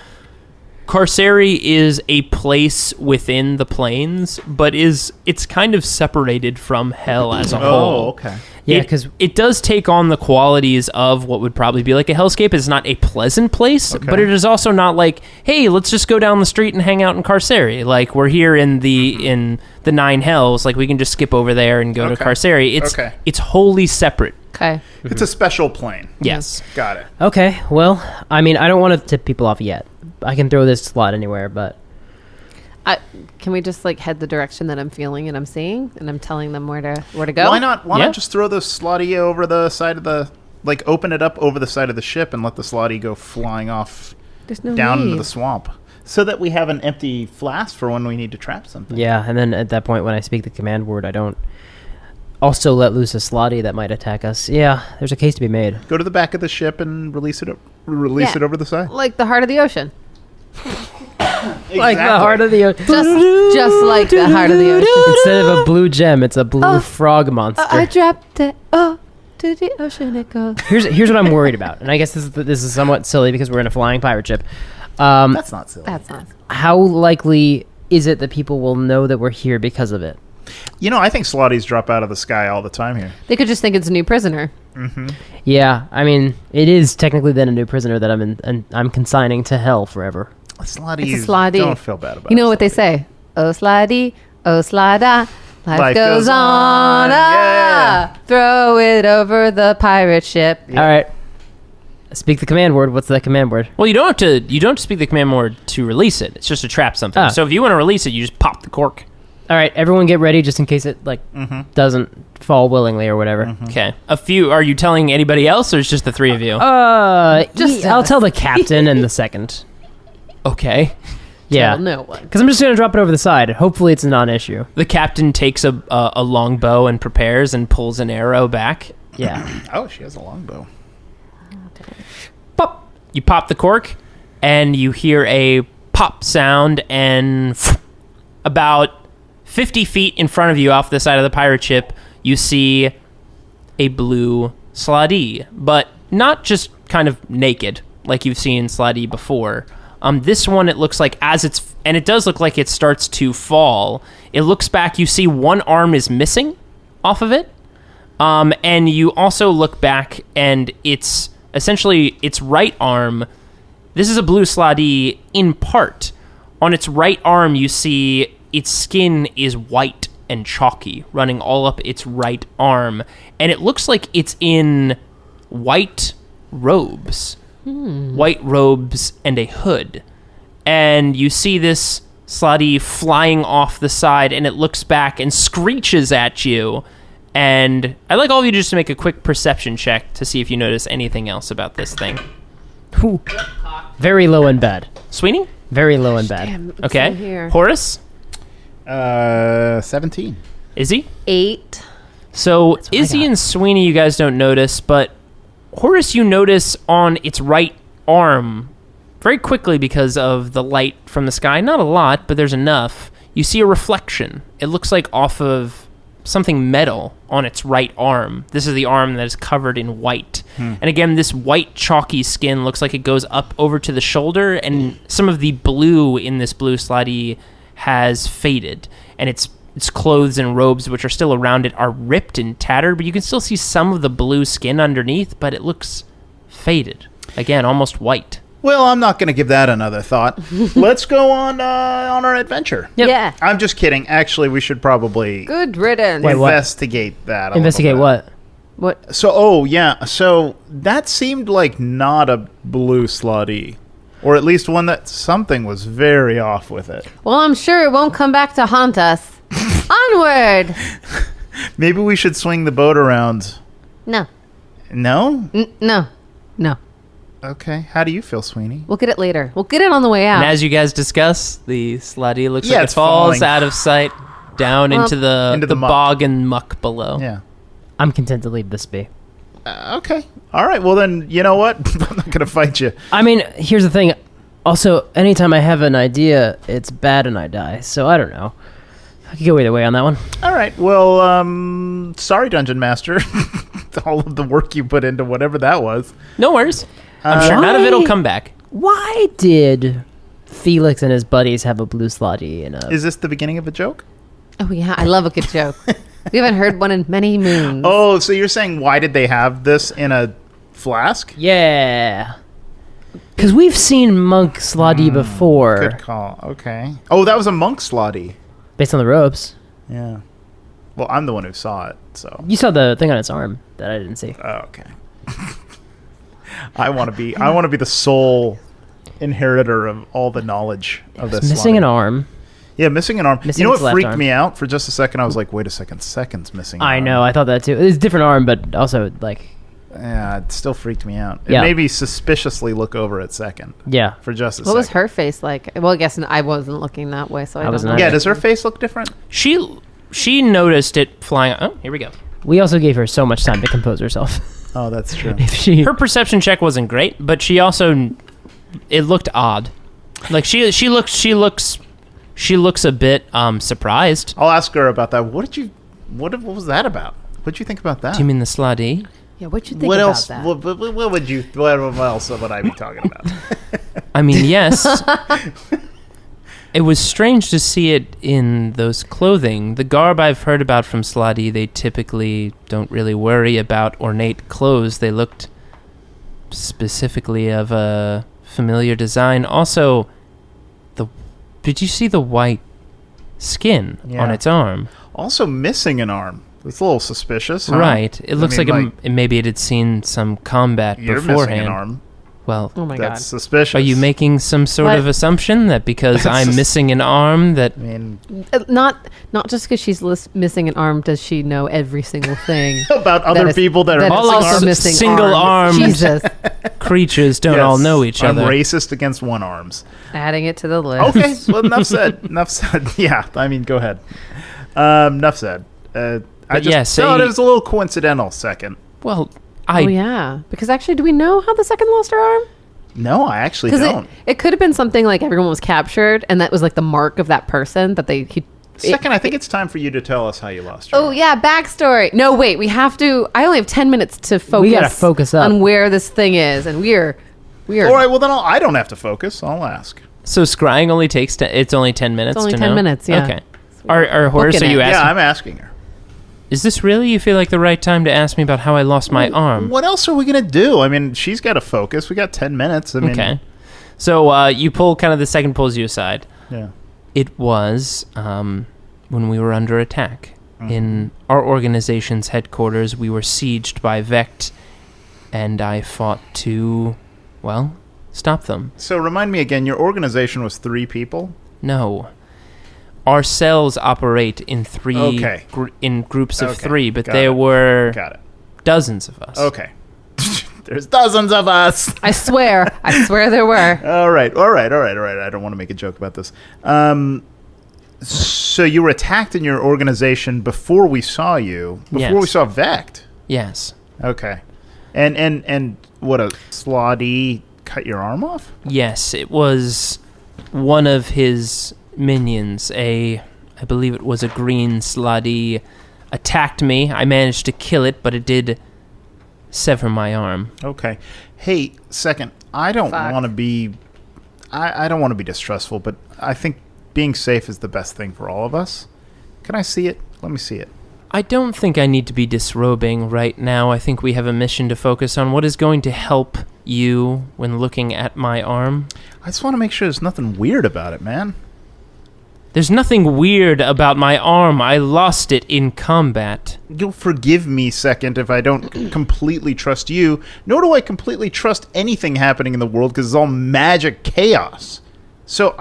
Carceri is a place within the plains, but it's kind of separated from hell as a whole. Oh, okay. Yeah, because It does take on the qualities of what would probably be like a hellscape. It's not a pleasant place, but it is also not like, hey, let's just go down the street and hang out in Carceri. Like, we're here in the Nine Hells. Like, we can just skip over there and go to Carceri. It's wholly separate. Okay. It's a special plane. Yes. Got it. okay, well, I mean, I don't want to tip people off yet. I can throw this slot anywhere, but Can we just like head the direction that I'm feeling and I'm seeing, and I'm telling them where to go? Why not just throw the slotty over the side of the, like, open it up over the side of the ship and let the slotty go flying off There's no down need. into the swamp, so that we have an empty flask for when we need to trap something. yeah. And then at that point, when I speak the command word, I don't also let loose a slotty that might attack us. Yeah, there's a case to be made. Go to the back of the ship and release it over the side. Like the heart of the ocean. Like the heart of the ocean. Just like the heart of the ocean. Instead of a blue gem, it's a blue frog monster. I dropped it. Oh, to the ocean it goes. Here's what I'm worried about, and I guess this is somewhat silly because we're in a flying pirate ship. That's not silly. That's not. How likely is it that people will know that we're here because of it? You know, I think slotties drop out of the sky all the time here. They could just think it's a new prisoner. Yeah, I mean, it is technically then a new prisoner that I'm consigning to hell forever. Slotties, It's a slotty. don't feel bad about it. You know what they say? Oh, slidey, oh, slida. Life goes on. Yeah. Throw it over the pirate ship. All right, speak the command word. What's that command word? Well, you don't have to speak the command word to release it. It's just to trap something. Ah. So if you want to release it, you just pop the cork. All right, everyone get ready just in case it doesn't fall willingly or whatever. Okay. Are you telling anybody else, or it's just the three of you? I'll tell the captain and the second. Okay. Yeah, Tell no one. because I'm just gonna drop it over the side. Hopefully, it's a non-issue. The captain takes a long bow and prepares and pulls an arrow back. Yeah. Oh, she has a longbow. Pop. You pop the cork, and you hear a pop sound, and about 50 feet in front of you, off the side of the pirate ship, you see a blue slotty, but not just kind of naked like you've seen slotty before. This one, it looks like and it does look like it starts to fall. It looks back, you see one arm is missing off of it. And you also look back, and it's essentially its right arm. This is a blue slotty in part. On its right arm, you see its skin is white and chalky, running all up its right arm. And it looks like it's in white robes. White robes and a hood. And you see this slotty flying off the side, and it looks back and screeches at you. And I'd like all of you just to make a quick perception check to see if you notice anything else about this thing. Whew. Very low and bad. Sweeney? Very low and bad. Damn, it's Okay. in here. Horace? 17. Izzy? 8. So what I Izzy got. and Sweeney, you guys don't notice, but Horace, you notice on its right arm, very quickly because of the light from the sky, not a lot, but there's enough, you see a reflection. It looks like off of something metal on its right arm. This is the arm that is covered in white. And again, this white chalky skin looks like it goes up over to the shoulder, and some of the blue in this blue slotty has faded, and its clothes and robes, which are still around it, are ripped and tattered, but you can still see some of the blue skin underneath, but it looks faded. Again, almost white. Well, I'm not going to give that another thought. Let's go on our adventure. Yep. Yeah. I'm just kidding. Actually, we should probably Good riddance. Wait, what? investigate that. a Investigate little bit. what? What? So that seemed like not a blue slotty, or at least one that something was very off with it. Well, I'm sure it won't come back to haunt us. Onward. Maybe we should swing the boat around. No. No? No. No. Okay. How do you feel, Sweeney? We'll get it later. We'll get it on the way out. And as you guys discuss, the slutty looks Yeah, like it it's falls falling. out of sight down into the Into the muck. bog and muck below. Yeah. I'm content to leave this be. Okay. All right. Well, then, you know what? I'm not going to fight you. I mean, here's the thing. Also, anytime I have an idea, it's bad and I die. So I don't know. I could go either way on that one. All right. Well, sorry, Dungeon Master. All of the work you put into whatever that was. No worries. I'm sure none of it'll come back. Why did Felix and his buddies have a blue slotty and a... Is this the beginning of a joke? Oh, yeah. I love a good joke. We haven't heard one in many moons. Oh, so you're saying why did they have this in a flask? Yeah. Because we've seen monk slotty before. Good call. Okay. Oh, that was a monk slotty. Based on the ropes. Yeah. Well, I'm the one who saw it, so. You saw the thing on its arm that I didn't see. Oh, okay. I want to be the sole inheritor of all the knowledge of this. Missing slotty. an arm. Yeah, missing an arm. Missing You know its what left freaked arm. me out for just a second? I was like, wait a second, Second's missing an I arm. know. I thought that too. It's a different arm, but also like... Yeah, it still freaked me out. It Yeah. made me suspiciously look over at Second Yeah. for just a What second. was her face like? Well, I guess I wasn't looking that way, so I don't was know. not. Yeah, does her face look different? She noticed it flying. Oh, here we go. We also gave her so much time to compose herself. Oh, that's true. If she... Her perception check wasn't great, but she also it looked odd. Like she looks a bit surprised. I'll ask her about that. What was that about? What did you think about that? Do you mean the slutty? Yeah, what you think what about else? that? What else would I be talking about? I mean, yes. It was strange to see it in those clothing. The garb I've heard about from Slotty, they typically don't really worry about ornate clothes. They looked specifically of a familiar design. Also, did you see the white skin on its arm? Also missing an arm. It's a little suspicious, huh? Right. It looks maybe it had seen some combat you're beforehand. missing an arm. Well, Oh my That's god. suspicious. are you making some sort What? of assumption that because I'm That's- missing an arm that... I mean, Not just because she's missing an arm does she know every single thing about other is- people that are that All is missing also also arms. missing single arms. armed Jesus. creatures don't all know each I'm other. racist against one arms. Adding it to the list. Okay, well, enough said. Enough said. Yeah, I mean, go ahead. Enough said. I just yes, thought it was a little coincidental. Second. Well, Oh yeah. Because actually, do we know how the second lost her arm? No, I actually Because don't. it could have been something like everyone was captured, and that was like the mark of that person that Second, I think it's time for you to tell us how you lost your Oh arm. yeah, backstory. No, wait, we have to. I only have 10 minutes to focus. We gotta focus up. on where this thing is, and we are. All right, well then I don't have to focus. I'll ask. so scrying only takes... it's only 10 minutes only to 10 know? minutes, yeah. Okay. Are Horace, Booking are you it. asking... Yeah, I'm asking her. Is this really, you feel like, the right time to ask me about how I lost my arm? What else are we gonna do? I mean, she's got to focus. We got 10 minutes. I mean, Okay. So you pull, kind of the second pulls you aside. Yeah. It was when we were under attack. In our organization's headquarters, we were sieged by Vect, and I fought to, well, stop them. So remind me again. Your organization was 3 people. No. Our cells operate in three Okay. in groups of Okay, 3, but got there it. were Got it. dozens of us. Okay. There's dozens of us. I swear there were. All right. I don't want to make a joke about this. So you were attacked in your organization before we saw you. Before Yes. we saw Vect. Yes. Okay. And what, a Slotty cut your arm off? Yes, it was one of his minions, I believe it was a green sluddy, attacked me. I managed to kill it, but it did sever my arm. Okay. Hey, second, I don't Fuck. want to be I don't want to be distrustful, but I think being safe is the best thing for all of us. Can I see it? Let me see it. I don't think I need to be disrobing right now. I think we have a mission to focus on what is going to help you when looking at my arm. I just want to make sure there's nothing weird about it, man. There's nothing weird about my arm. I lost it in combat. You'll forgive me, second, if I don't completely trust you, nor do I completely trust anything happening in the world because it's all magic chaos. So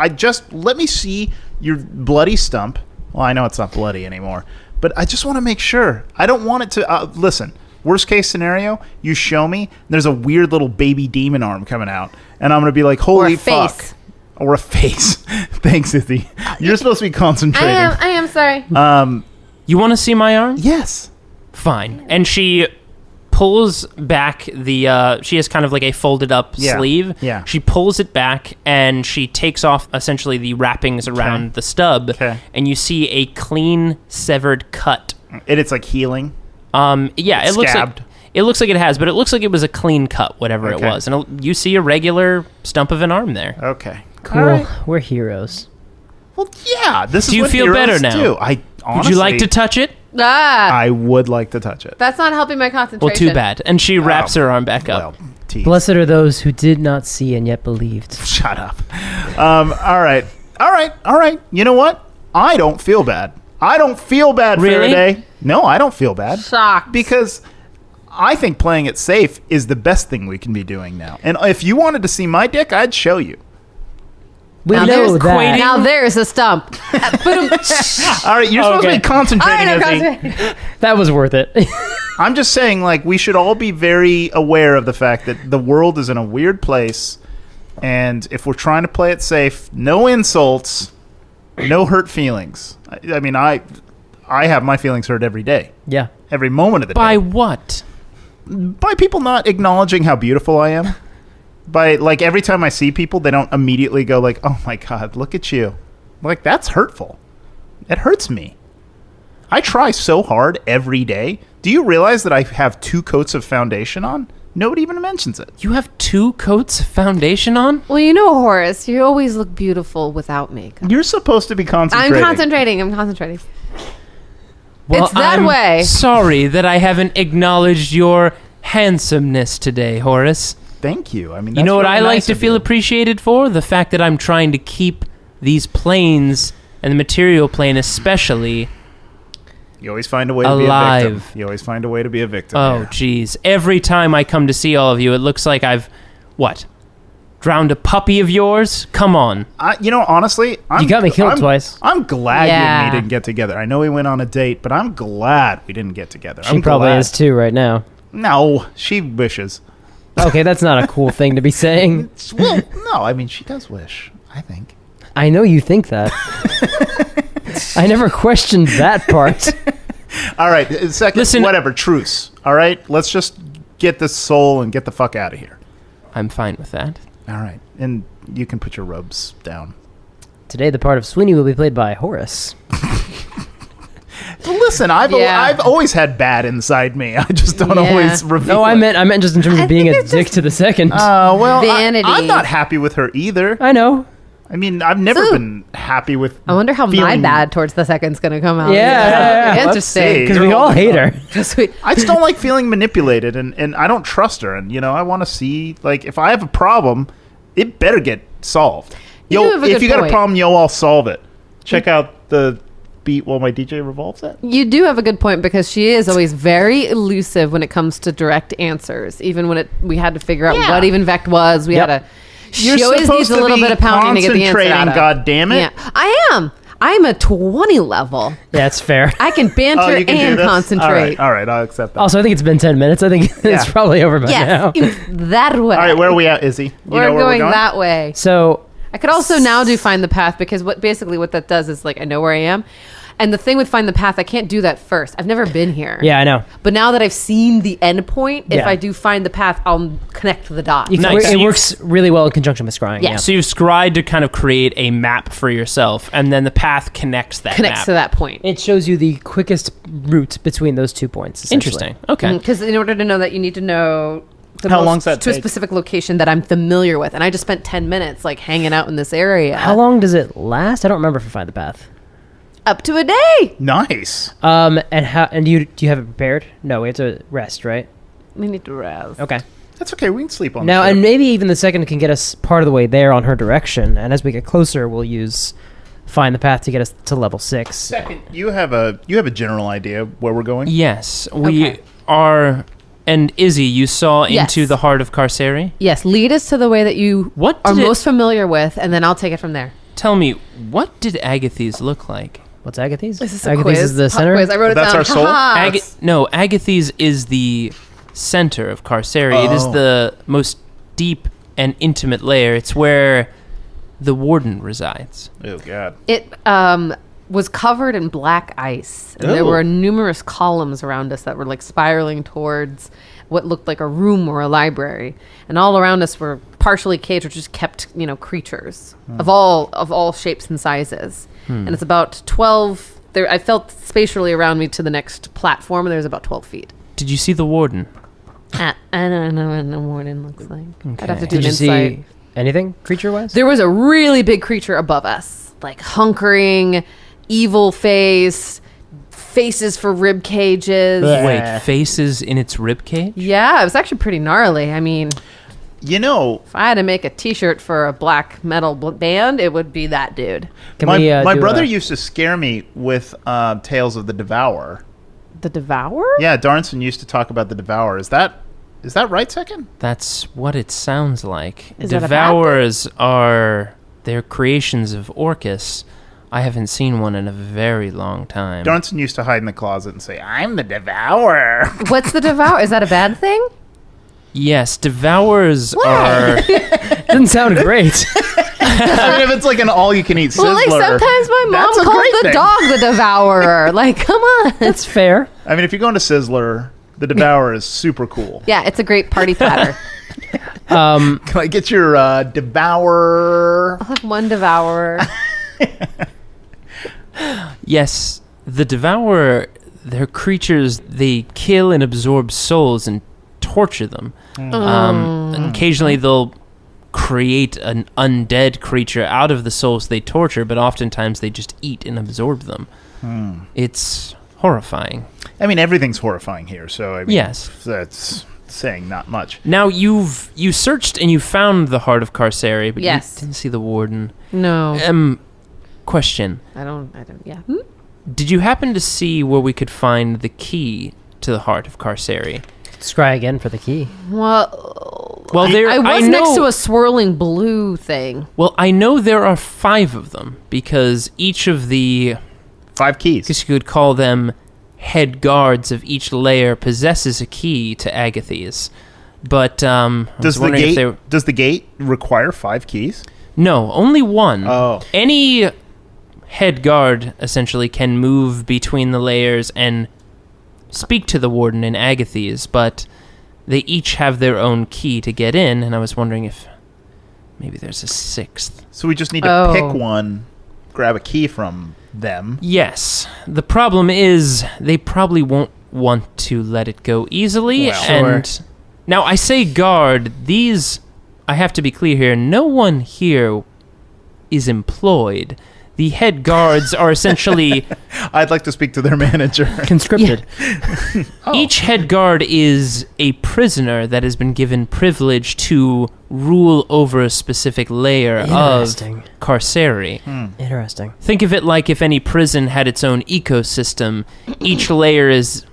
let me see your bloody stump. Well, I know it's not bloody anymore, but I just want to make sure. I don't want it to, listen, worst case scenario, you show me, there's a weird little baby demon arm coming out, and I'm going to be like, holy Or a fuck. face. Or a face. Thanks, Izzy. You're supposed to be concentrating. I am sorry. You want to see my arm? Yes. Fine. And she pulls back she has kind of like a folded up Yeah, sleeve. yeah. She pulls it back and she takes off essentially the wrappings around the stub. Okay. And you see a clean severed cut. And it's like healing. Yeah, It's scabbed. it looks like it has, but it looks like it was a clean cut, whatever Okay. it was. And you see a regular stump of an arm there. Okay. Cool. All right. We're heroes. Well, yeah. This is Do you what feel heroes better now? do. I honestly, Would you like to touch it? I would like to touch it. That's not helping my concentration. Well, too bad. And she wraps her arm back up. Well, tease. Blessed are those who did not see and yet believed. Shut up. All right. You know what? I don't feel bad. I don't feel bad, Really? Faraday. No, I don't feel bad. Shocked. Because I think playing it safe is the best thing we can be doing now. And if you wanted to see my dick, I'd show you. We Now know there's that. Now there's a stump. All right, you're supposed to Okay. be concentrating. I Izzy. know. That was worth it. I'm just saying, like, we should all be very aware of the fact that the world is in a weird place. And if we're trying to play it safe, no insults, no hurt feelings. I mean, I have my feelings hurt every day, Yeah. every moment of the By day. what? By people not acknowledging how beautiful I am. By, like, every time I see people, they don't immediately go like, oh my God, look at you. Like, that's hurtful. It hurts me. I try so hard every day. Do you realize that I have 2 coats of foundation on? Nobody even mentions it. You have 2 coats of foundation on? Well, you know, Horace, you always look beautiful without makeup. You're supposed to be I'm concentrating. concentrating. Well, It's that I'm way. sorry that I haven't acknowledged your handsomeness today, Horace. Thank you. I mean, You know what really I like nice to of feel you. appreciated for? The fact that I'm trying to keep these planes, and the material plane especially, You always find a way to be a alive. victim. You always find a way to be a victim. Oh, here. jeez. Every time I come to see all of you, it looks like I've, what, drowned a puppy of yours? Come on. Honestly, You got me killed twice. I'm glad you Yeah. and me didn't get together. I know we went on a date, but I'm glad we didn't get together. She I'm probably glad. is too right now. No, she wishes. Okay, that's not a cool thing to be saying. Well, no, I mean, she does wish, I think. I know you think that. I never questioned that part. All right, second, Listen- whatever, truce. All right, let's just get this soul and get the fuck out of here. I'm fine with that. All right, and you can put your robes down. Today, the part of Sweeney will be played by Horace. Well, listen, I've always had bad inside me. I just don't Yeah. always reveal. No, I it. meant just in terms I of being think a it's dick just- to the second. Well, Vanity. I'm not happy with her either. I know. I mean, I've never Ooh. been happy with. I wonder how my feeling- bad towards the second's going to come out. Yeah. Let's see. Interesting. Because we all hate her. Just we- I just don't like feeling manipulated, and I don't trust her. And I want to see, like, if I have a problem, it better get solved. You do have a If good you got a point. problem, I'll solve it. Check out the beat while my DJ revolves it. You do have a good point because she is always very elusive when it comes to direct answers. Even when we had to figure out Yeah. what even Vect was, we Yep. had to. You're She always supposed needs a to little be bit of pounding to get the answer out concentrating, of. God damn it. Yeah, I am. I'm a 20 level. Yeah, it's fair. I can banter Oh, you can do and this? concentrate. All right, I'll accept that. Also, I think it's been 10 minutes. I think Yeah. it's probably over by now. Yes, that way. All right, where are we at, Izzy? You We're know where going we're going that way. So, I could also now do find the path because what that does is like I know where I am. And the thing with find the path, I can't do that first. I've never been here. yeah, I know. But now that I've seen the end point, if Yeah. I do find the path, I'll connect the dots. Nice. It works really well in conjunction with scrying. Yeah. Yeah. So you've scried to kind of create a map for yourself, and then the path connects that connects map. to that point. It shows you the quickest route between those 2 points. essentially. Interesting. Okay. Because in order to know that, you need to know How long's that to a take? specific location that I'm familiar with. And I just spent 10 minutes like hanging out in this area. How long does it last? I don't remember for Find the Path. Up to a day. Nice. And do you have it prepared? No, we have to rest, right? We need to rest. Okay. That's okay. We can sleep on Now, the ship. and maybe even the second can get us part of the way there on her direction, and as we get closer, we'll use Find the Path to get us to level 6. Second, you have a general idea where we're going? Yes, we Okay. are. And Izzy, you saw Yes. into the heart of Carceri. Yes, lead us to the way that you What are did it- most familiar with, and then I'll take it from there. Tell me, what did Agathes look like? What's Agathes? Is this a Agathes quiz? is the Pop center? quiz. I wrote it That's down. our soul? Ha-ha. No, Agathes is the center of Carceri. It is Oh. the most deep and intimate layer. It's where the warden resides. Oh, God. It was covered in black ice. And there Oh. were numerous columns around us that were like spiraling towards what looked like a room or a library. And all around us were partially caged or just kept, creatures of all shapes and sizes. And it's about 12 there. I felt spatially around me to the next platform, and there's about 12 feet. Did you see the warden? I don't know what the warden looks like. I'd have to do Did an you insight. anything creature-wise? There was a really big creature above us, like hunkering, evil face, faces for rib cages. Wait, faces in its rib cage? Yeah, it was actually pretty gnarly. I mean, You know, if I had to make a T-shirt for a black metal band, it would be that dude. Can my we, my do brother a- used to scare me with Tales of the Devourer. The Devourer? Yeah, Darnson used to talk about the Devourer. Is that right, Second? That's what it sounds like. Is that a bad Devourers are they're creations of Orcus. I haven't seen one in a very long time. Darnson used to hide in the closet and say, "I'm the Devourer." What's the Devourer? Is that a bad thing? Yes, devourers are. Doesn't sound great. I mean, if it's like an all-you-can-eat sizzler. Well, like sometimes my that's a mom called great the thing. dog the Devourer. Like, come on. That's fair. I mean, if you're going to Sizzler, the Devourer is super cool. Yeah, it's a great party platter. Can I get your Devourer? I'll have one Devourer. Yes, the devourer. They're creatures. They kill and absorb souls and torture them. Occasionally, they'll create an undead creature out of the souls they torture, but oftentimes they just eat and absorb them. It's horrifying. I mean, everything's horrifying here, so I mean, Yes. that's saying not much. Now you searched and you found the heart of Carceri, but Yes. you didn't see the warden. No. Question: I don't, yeah. did you happen to see where we could find the key to the heart of Carceri? Scry again for the key. Well, there I was know, next to a swirling blue thing. Well, I know there are 5 of them because each of the, 5 keys. I guess you could call them head guards of each layer possesses a key to Agathes. But I was Does the wondering if gate? they were, Does the gate require 5 keys? no, only one. Oh. Any head guard essentially can move between the layers and speak to the warden in Agathes, but they each have their own key to get in, and I was wondering if maybe there's a 6th. So we just need to pick one, grab a key from them. Yes. The problem is they probably won't want to let it go easily. Well, and now I say guard, these, I have to be clear here, no one here is employed. The head guards are essentially, I'd like to speak to their manager. Conscripted. each head guard is a prisoner that has been given privilege to rule over a specific layer of Interesting. Carceri. Interesting. Think of it like if any prison had its own ecosystem. Each layer is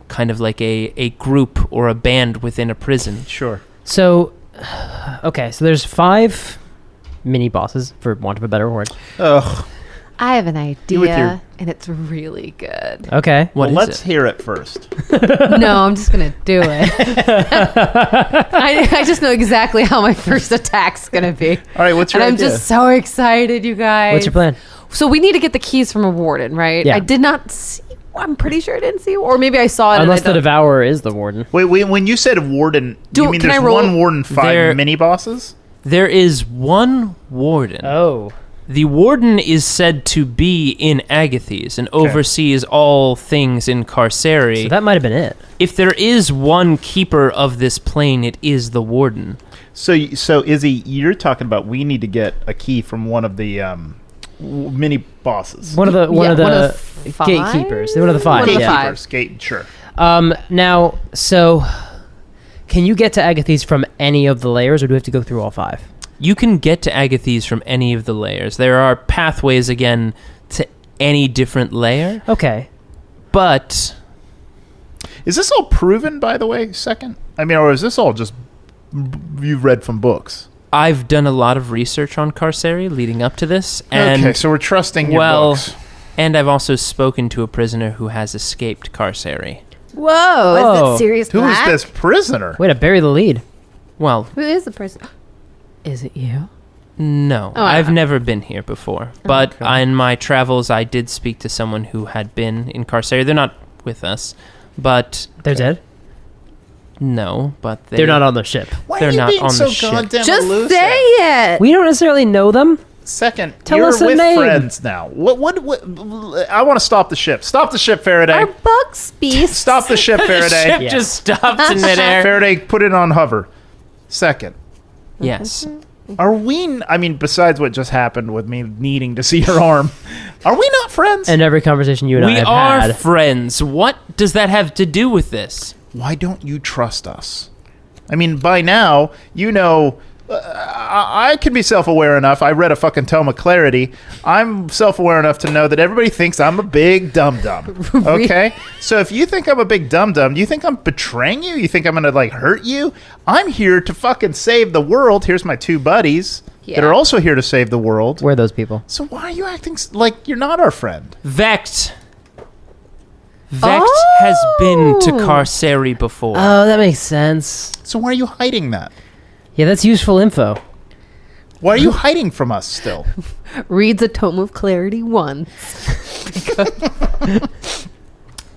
kind of like a group or a band within a prison. Sure. So, okay, so there's 5 mini bosses, for want of a better word. Ugh. I have an You with idea, your- and it's really good. Okay. What Well, is let's it? hear it first. No, I'm just going to do it. I just know exactly how my first attack's going to be. All right, what's your And I'm idea? just so excited, you guys. What's your plan? So we need to get the keys from a warden, right? Yeah. I did not see. I'm pretty sure I didn't see, or maybe I saw it. Unless and I the don't- Devourer is the warden. Wait, when you said warden, do you mean can I there's roll- one warden, 5 There- mini bosses? There is one warden. Oh. The warden is said to be in Agathes and oversees all things in Carceri. So that might have been it. If there is one keeper of this plane, it is the warden. So Izzy, you're talking about we need to get a key from one of the mini bosses. One of the one of the gatekeepers. One of the 5. One of the yeah. five. Gatekeepers. Gate, sure. Now, so can you get to Agathes from any of the layers, or do we have to go through all 5? You can get to Agathes from any of the layers. There are pathways, again, to any different layer, Okay. but Is this all proven, by the way, Second? I mean, or is this all just you've read from books? I've done a lot of research on Carceri leading up to this, and Okay, so we're trusting your books. and I've also spoken to a prisoner who has escaped Carceri. Whoa, Oh. is it serious? Who is Black? this prisoner? Way to bury the lead. Well, Who is the person? Is it you? no, Oh, I've I- never been here before. But in my travels, I did speak to someone who had been in Carceri. They're not with us, but They're dead? no, but They're not on the ship. Why They're are you not being on so the ship. goddamn Just elusive? say it. We don't necessarily know them. Second, Tell you're us a with name. friends now. What? I want to stop the ship. Stop the ship, Faraday. Our bugs beast. Stop the ship, The Faraday. ship Yeah. just stops in midair. Faraday, put it on hover. Second, Yes. Are we... I mean, besides what just happened with me needing to see her arm, are we not friends? And every conversation you and I We have are had. friends. What does that have to do with this? Why don't you trust us? I mean, by now, you know... I can be self-aware enough. I read a fucking tome of clarity. I'm self-aware enough to know that everybody thinks I'm a big dum-dum. Okay? So if you think I'm a big dum-dum, do you think I'm betraying you? You think I'm going to, hurt you? I'm here to fucking save the world. Here's my two buddies that are also here to save the world. Where are those people? So why are you acting like you're not our friend? Vect. Vect has been to Carceri before. Oh, that makes sense. So why are you hiding that? Yeah, that's useful info. Why are you hiding from us still? Reads a tome of clarity once.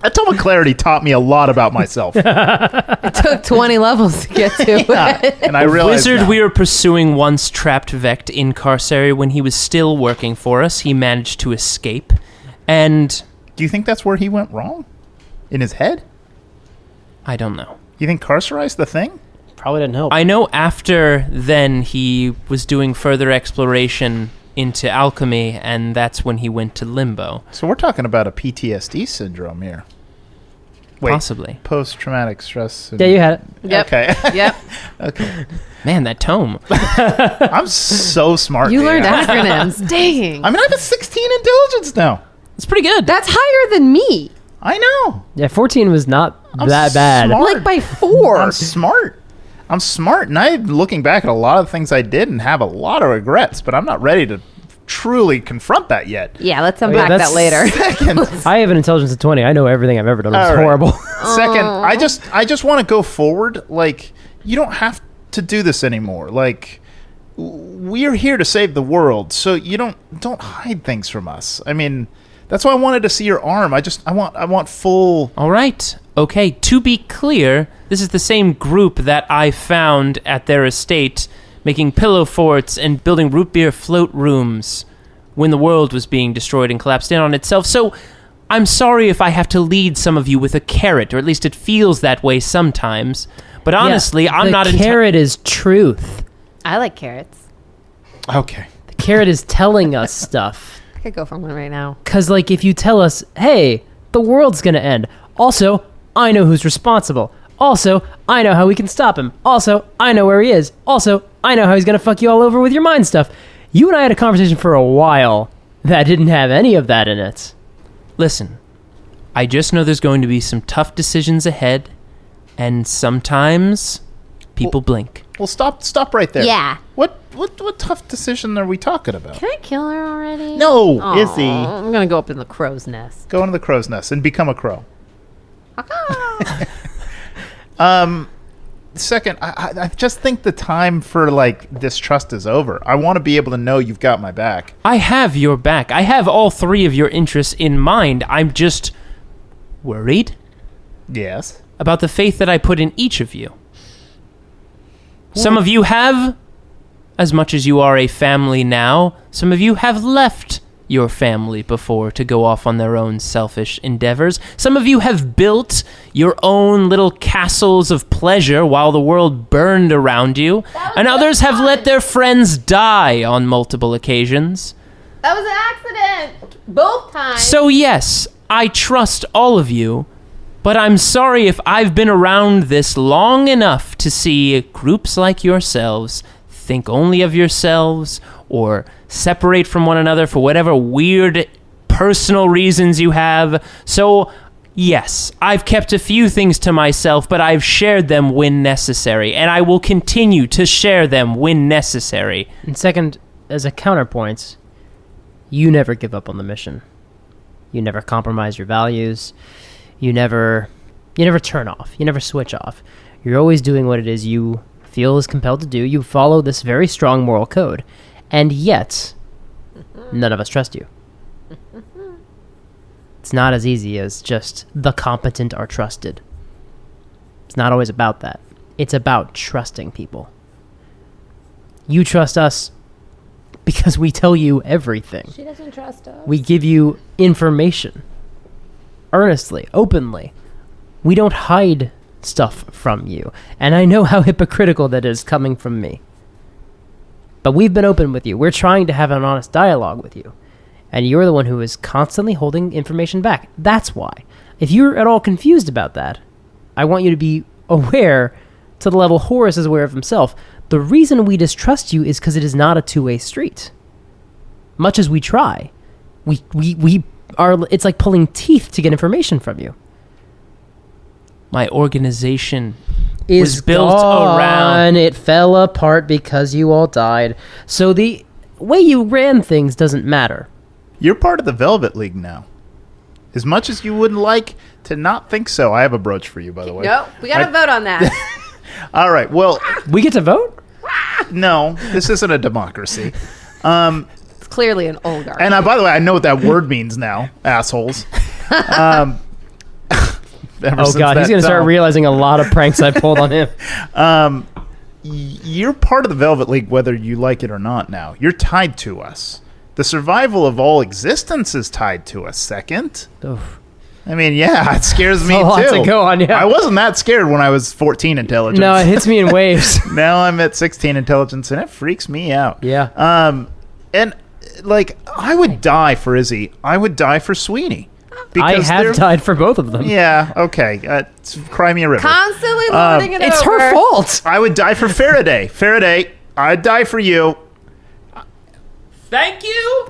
That tome of clarity taught me a lot about myself. It took 20 levels to get to it. And I realized Wizard now. we were pursuing once trapped Vect in Carceri when he was still working for us. He managed to escape. And Do you think that's where he went wrong? In his head? I don't know. You think carcerized the thing? Probably didn't help. I know after then he was doing further exploration into alchemy, and that's when he went to Limbo. So we're talking about a PTSD syndrome here. Wait, Possibly. post-traumatic stress. Yeah, you had it. Yep. Okay. Yep. Okay. Man, that tome. I'm so smart. You dude. learned acronyms. Dang. I mean, I have a 16 intelligence now. It's pretty good. That's higher than me. I know. Yeah, 14 was not I'm that bad. smart. Like by 4. I'm smart. I'm smart, and I'm looking back at a lot of things I did and have a lot of regrets, but I'm not ready to truly confront that yet. Yeah, let's unpack that's- that later. Second, I have an intelligence of 20. I know everything I've ever done. It's All right. horrible. Second, I just want to go forward. Like, you don't have to do this anymore. Like, we're here to save the world, so you don't hide things from us. I mean, that's why I wanted to see your arm. I want full. All right. Okay, to be clear, this is the same group that I found at their estate making pillow forts and building root beer float rooms when the world was being destroyed and collapsed in on itself. So I'm sorry if I have to lead some of you with a carrot, or at least it feels that way sometimes. But honestly, Yeah, I'm not... The carrot is truth. I like carrots. Okay. The carrot is telling us stuff. I could go for one right now. Because, like, if you tell us, hey, the world's going to end. Also, I know who's responsible. Also, I know how we can stop him. Also, I know where he is. Also, I know how he's going to fuck you all over with your mind stuff. You and I had a conversation for a while that didn't have any of that in it. Listen, I just know there's going to be some tough decisions ahead, and sometimes people blink. Well, stop right there. Yeah. What tough decision are we talking about? Can I kill her already? No, Aw, Izzy. I'm going to go up in the crow's nest. Go into the crow's nest and become a crow. Second, I just think the time for, like, distrust is over. I want to be able to know you've got my back. I have your back. I have all three of your interests in mind. I'm just worried Yes. about the faith that I put in each of you. Some of you have, as much as you are a family now, some of you have left your family before to go off on their own selfish endeavors. Some of you have built your own little castles of pleasure while the world burned around you, and others have let their friends die on multiple occasions. That was an accident. Both times. So yes, I trust all of you, but I'm sorry if I've been around this long enough to see groups like yourselves think only of yourselves or separate from one another for whatever weird personal reasons you have. So yes, I've kept a few things to myself, but I've shared them when necessary, and I will continue to share them when necessary. And second, as a counterpoint, you never give up on the mission. You never compromise your values. You never turn off. You never switch off. You're always doing what it is you feel is compelled to do. You follow this very strong moral code. And yet, none of us trust you. It's not as easy as just the competent are trusted. It's not always about that. It's about trusting people. You trust us because we tell you everything. She doesn't trust us. We give you information. Earnestly, openly. We don't hide stuff from you. And I know how hypocritical that is coming from me. But we've been open with you. We're trying to have an honest dialogue with you. And you're the one who is constantly holding information back. That's why. If you're at all confused about that, I want you to be aware to the level Horace is aware of himself. The reason we distrust you is because it is not a two-way street. Much as we try, we are. It's like pulling teeth to get information from you. My organization Is was built gone. around. It fell apart because you all died. So the way you ran things doesn't matter. You're part of the Velvet League now. As much as you would like to not think so, I have a brooch for you, by the way. Nope, we got to vote on that. All right. Well, We get to vote? no, this isn't a democracy. It's clearly an oligarchy. And by the way, I know what that word means now, assholes. Oh God, he's going to start realizing a lot of pranks I pulled on him. You're part of the Velvet League, whether you like it or not now. You're tied to us. The survival of all existence is tied to us, second. Oof. I mean, yeah, it scares me a too. lot to go on, yeah. I wasn't that scared when I was 14 intelligence. No, it hits me in waves. Now I'm at 16 intelligence, and it freaks me out. Yeah. And, like, I would die for Izzy. I would die for Sweeney. I have they're- died for both of them. Yeah, okay. Cry me a river. Constantly loading it It's over. her fault. I would die for Faraday. Faraday, I'd die for you. Thank you.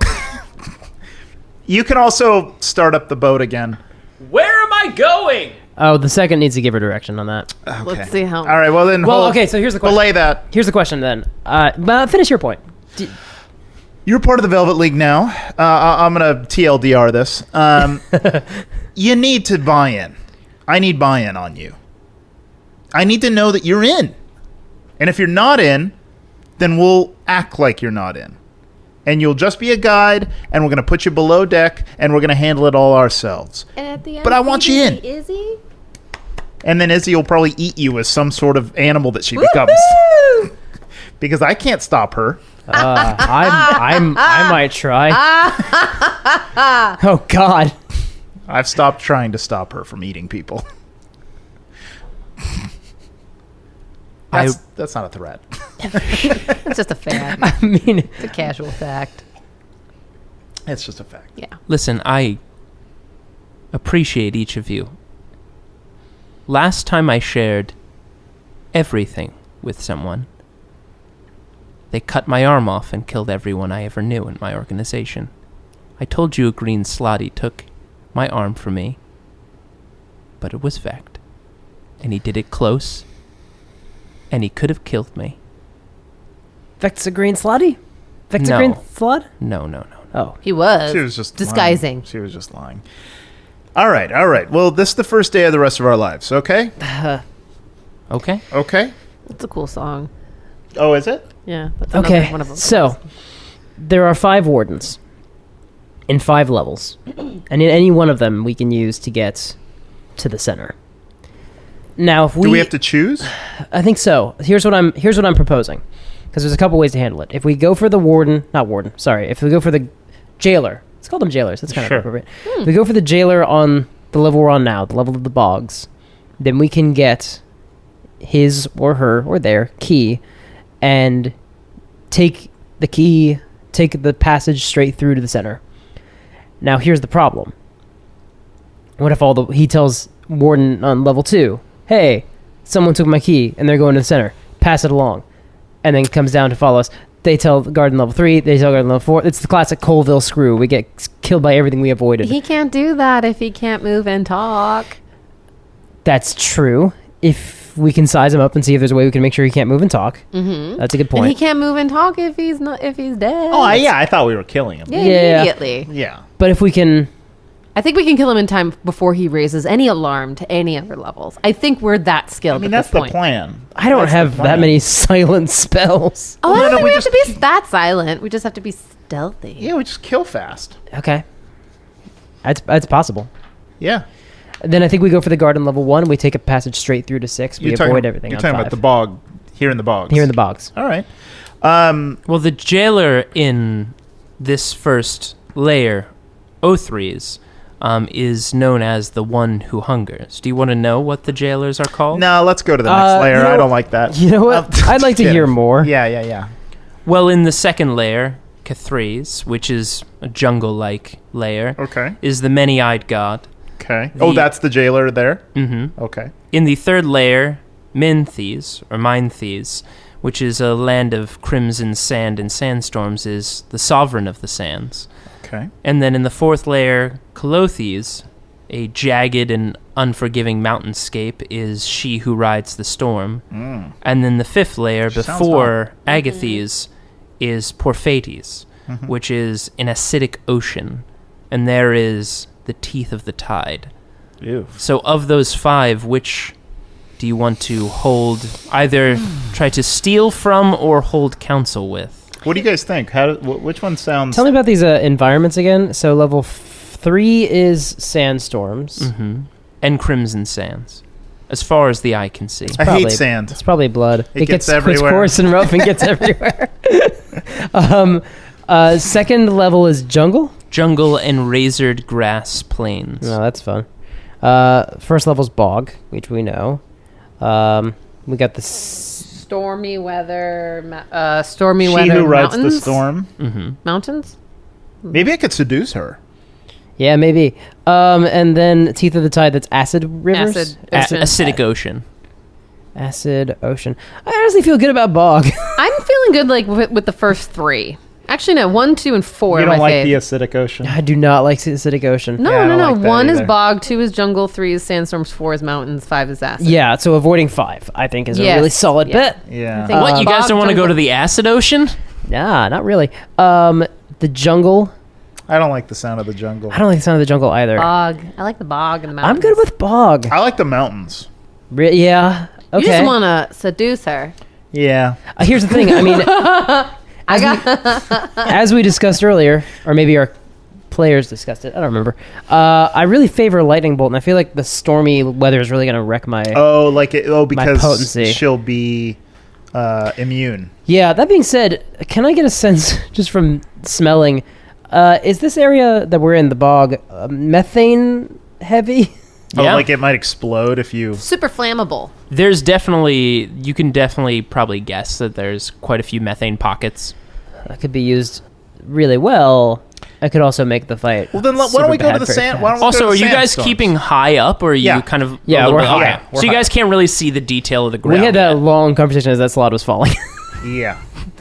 You can also start up the boat again. Where am I going? Oh, the second needs to give her direction on that. Okay. Let's see how. All right, well then. Well, okay, so here's the question. Belay that. Here's the question then. But finish your point. You're part of the Velvet League now. I'm going to TLDR this. You need to buy in. I need buy-in on you. I need to know that you're in. And if you're not in, then we'll act like you're not in. And you'll just be a guide, and we're going to put you below deck, and we're going to handle it all ourselves. And at the end, But I want you in. Izzy? And then Izzy will probably eat you as some sort of animal that she becomes. Woo! Because I can't stop her. I might try. Oh God. I've stopped trying to stop her from eating people. That's not a threat. It's just a fact. I mean, It's a casual fact. It's just a fact. Yeah. Listen, I appreciate each of you. Last time I shared everything with someone, they cut my arm off and killed everyone I ever knew in my organization. I told you a green slotty took my arm from me, but it was Vect. And he did it close, and he could have killed me. Vec's a green slutty? Vec's No. a green slut? No. Oh. He was. She was just disguising. lying. She was just lying. All right. Well, this is the first day of the rest of our lives, okay? Okay? Okay? It's a cool song. Oh, is it? Yeah. That's Okay, another one of them. so there are 5 wardens in 5 levels, and in any one of them we can use to get to the center. Now, if Do we have to choose? I think so. Here's what I'm proposing, because there's a couple ways to handle it. If we go for the if we go for the jailer, let's call them jailers. That's kind Sure. of appropriate. If we go for the jailer on the level we're on now, the level of the bogs, then we can get his or her or their key and take the passage straight through to the center. Now, here's the problem. What if he tells Warden on level 2, hey, someone took my key and they're going to the center, pass it along, and then comes down to follow us. They tell Guardian level 3, they tell Guardian level 4. It's the classic Colville screw. We get killed by everything we avoided. He can't do that if he can't move and talk. That's true. If we can size him up and see if there's a way we can make sure he can't move and talk. Mm-hmm. That's a good point. And he can't move and talk if he's dead. Oh, yeah. I thought we were killing him. Yeah, Yeah. immediately. Yeah. But if we can... I think we can kill him in time before he raises any alarm to any other levels. I think we're that skilled. I mean, at that's this the point. plan. I don't That's the have that plan. many silent spells. Oh, I No, don't no, think we we have to just- be that silent. We just have to be stealthy. Yeah, we just kill fast. Okay. That's possible. Yeah. Then I think we go for the guard on level 1. We take a passage straight through to 6. We avoid everything You're on talking 5. about the bog. Here in the bogs. Here in the bogs. All right. Well, the jailer in this first layer, O3's, is known as the one who hungers. Do you want to know what the jailers are called? No, let's go to the next layer. you know I don't what- like that. You know what? I'd like to hear more. Yeah. Well, in the second layer, Cathres, which is a jungle-like layer, Okay. is the many-eyed god. Okay. That's the jailer there? Mm-hmm. Okay. In the third layer, Minthes, or Mindthes, which is a land of crimson sand and sandstorms, is the sovereign of the sands. Okay. And then in the fourth layer, Colothes, a jagged and unforgiving mountainscape, is she who rides the storm. And then the fifth layer, Sounds before Agathes, is Porphates, which is an acidic ocean. And there is the teeth of the tide. Ew. So of those 5, which do you want to hold, either try to steal from or hold counsel with? What do you guys think? Which one sounds... Tell me about these environments again. So level 3 is sandstorms. Mm-hmm. And crimson sands, as far as the eye can see. I hate sand. It's probably blood. It gets everywhere. It's coarse and rough and gets everywhere. Second level is jungle. Jungle and razored grass plains. No, that's fun. First level's bog, which we know. We got the Stormy weather. She who rides the mountains? storm. Mm-hmm. Mountains? Maybe I could seduce her. yeah, maybe. And then teeth of the tide. That's acid rivers. Acid ocean. Acidic ocean. Acid ocean. I honestly feel good about bog. I'm feeling good like with the first 3. Actually, no, 1, 2, and 4 You are don't my like fave. the acidic ocean? I do not like acidic ocean. No, Yeah, I don't like that 1 is either. bog, 2 is jungle, 3 is sandstorms, 4 is mountains, 5 is acid. Yeah, so avoiding 5, I think, is a Yes. really solid Yeah. bet. Yeah. I think What, you guys bog, don't want to go to jungle- the acid ocean? Nah, not really. The jungle. I don't like the sound of the jungle. I don't like the sound of the jungle either. Bog. I like the bog and the mountains. I'm good with bog. I like the mountains. Yeah. Okay. You just want to seduce her. Yeah. Here's the thing. I mean, as we discussed earlier, or maybe our players discussed it. I don't remember. I really favor lightning bolt, and I feel like the stormy weather is really going to wreck my. Because potency. she'll be immune. Yeah. That being said, can I get a sense just from smelling? Is this area that we're in, the bog, methane heavy? Yeah. Like it might explode if you... Super flammable. You can definitely probably guess that there's quite a few methane pockets. That could be used really well. I could also make the fight. Well, then why super don't we go to bad the very sand? fast. Why don't we Also, go to are the you guys sandstorms? keeping high up, or are you Yeah. kind of... Yeah, a little we're bit high. higher? We're So you high. guys can't really see the detail of the ground We had that yet. long conversation as that slot was falling. Yeah.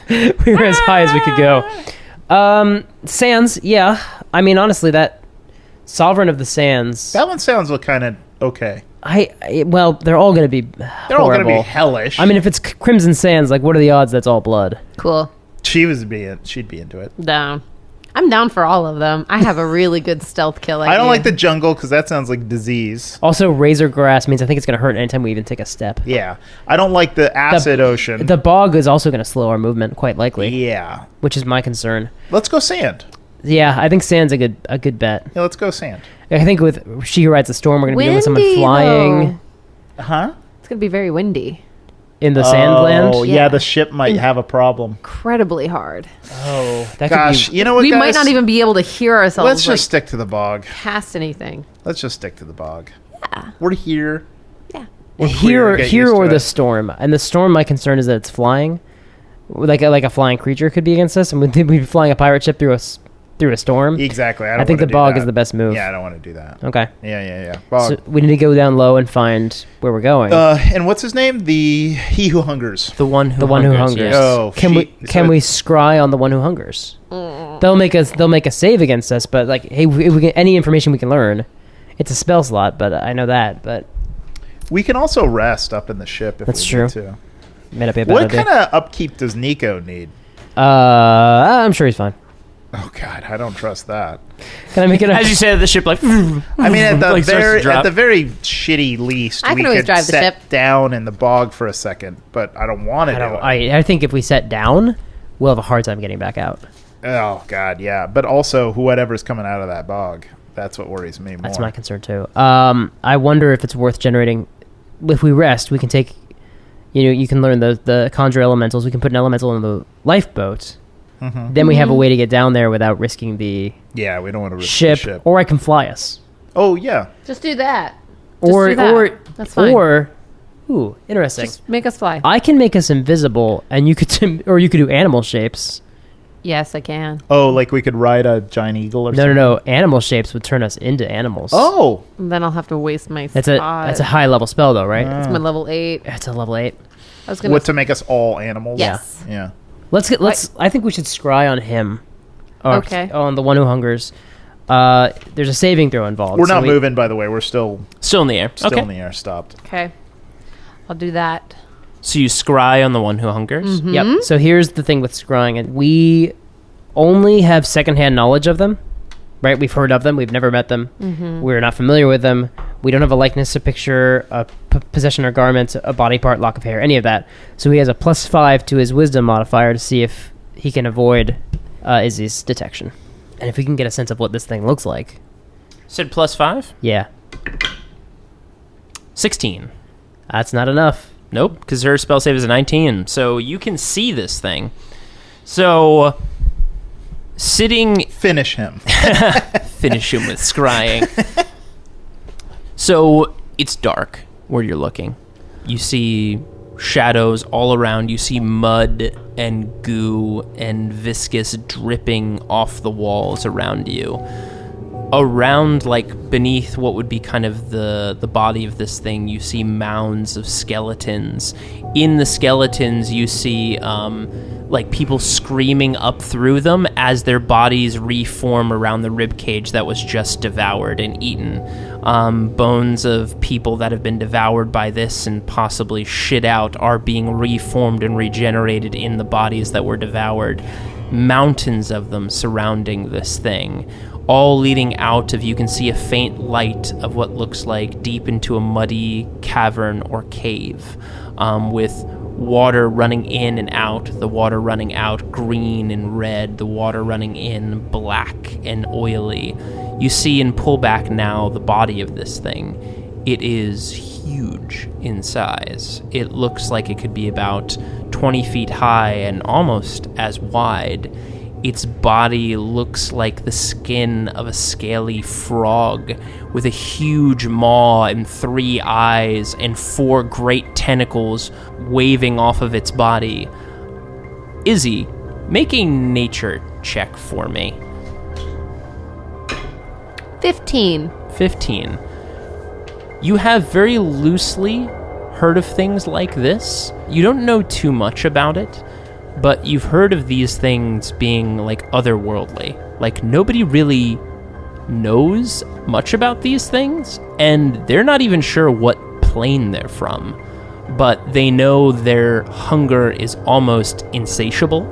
We were as high as we could go. Sands, yeah. I mean, honestly, that Sovereign of the Sands. That one sounds kind of okay. Well, they're all going to be They're all going to be hellish. I mean, if it's Crimson Sands, like, what are the odds that's all blood? Cool. she'd be into it. Down. I'm down for all of them. I have a really good stealth kill idea. I don't like the jungle because that sounds like disease. Also, razor grass means I think it's going to hurt anytime we even take a step. Yeah. I don't like the acid ocean. The bog is also going to slow our movement, quite likely. Yeah. Which is my concern. Let's go sand. Yeah, I think sand's a good bet. Yeah, let's go sand. I think with She Who Rides the Storm, we're going to be dealing with someone Windy, flying Huh? It's going to be very windy. in the sandland. Oh, yeah, the ship might have a problem. Incredibly hard. Oh, that Gosh, could be, you know what, We guys? might not even be able to hear ourselves Let's just stick to the bog. cast anything. Let's just stick to the bog. Yeah. We're here. Yeah. We're here get here used to or it. the storm. And the storm, my concern is that it's flying. Like a flying creature could be against us, and we'd be flying a pirate ship through a storm. Exactly. I think the bog is the best move. Yeah, I don't want to do that. Okay. Yeah. Bog. So we need to go down low and find where we're going. And what's his name? He who hungers. The one who the one who hungers. yes. Oh, can we so can we scry on the one who hungers? They'll make a save against us, but like, hey, if we get any information we can learn. It's a spell slot, but I know that. But We can also rest up in the ship if That's we true. need to. may not be a bad What idea. kind of upkeep does Nico need? I'm sure he's fine. Oh God, I don't trust that. Can I make it? As you say, the ship like... I mean, at the Like, starts to drop. at the very shitty least, I we can always could drive the set ship. down in the bog for a second, but I don't want to do it. I think if we set down, we'll have a hard time getting back out. Oh God, yeah. But also, whoever's coming out of that bog, that's what worries me more. That's my concern too. I wonder if it's worth generating. If we rest, we can take. You can learn the conjure elementals. We can put an elemental in the lifeboat. Mhm. Then we have a way to get down there without risking the Yeah, we don't want to risk ship, the ship. or I can fly us. Oh yeah, Just do that. Just Or do that. or That's fine. or Ooh, interesting. Just make us fly. I can make us invisible, and you could, or you could do animal shapes. Yes, I can. Oh, like we could ride a giant eagle or something? No. Animal shapes would turn us into animals. Oh! Then I'll have to waste my That's spot. a high level spell, though, right? It's my level 8. It's a level 8. I was gonna. What, to make us all animals? Yes. Yeah. I think we should scry on him. Okay. On the one who hungers. There's a saving throw involved. We're not moving, by the way. We're still Still in the air. Okay. in the air, stopped. Okay. I'll do that. So you scry on the one who hungers. Mm-hmm. Yep. So here's the thing with scrying. And we only have secondhand knowledge of them, right? We've heard of them. We've never met them. Mm-hmm. We're not familiar with them. We don't have a likeness, a picture, a possession or garment, a body part, lock of hair, any of that. So he has a +5 to his wisdom modifier to see if he can avoid Izzy's detection. And if we can get a sense of what this thing looks like. Said +5? Yeah. 16. That's not enough. Nope, because her spell save is a 19. So you can see this thing. So, sitting... Finish him. Finish him with scrying. So, it's dark where you're looking. You see shadows all around. You see mud and goo and viscous dripping off the walls around you. Around, like, beneath what would be kind of the body of this thing, you see mounds of skeletons. In the skeletons, you see, like, people screaming up through them as their bodies reform around the ribcage that was just devoured and eaten. Bones of people that have been devoured by this and possibly shit out are being reformed and regenerated in the bodies that were devoured. Mountains of them surrounding this thing. All leading out of, you can see a faint light of what looks like deep into a muddy cavern or cave, with water running in and out, the water running out green and red, the water running in black and oily. You see and pull back now the body of this thing. It is huge in size. It looks like it could be about 20 feet high and almost as wide. Its body looks like the skin of a scaly frog with a huge maw and 3 eyes and 4 great tentacles waving off of its body. Izzy, make a nature check for me. 15. 15. You have very loosely heard of things like this. You don't know too much about it, but you've heard of these things being, like, otherworldly. Like, nobody really knows much about these things, and they're not even sure what plane they're from. But they know their hunger is almost insatiable.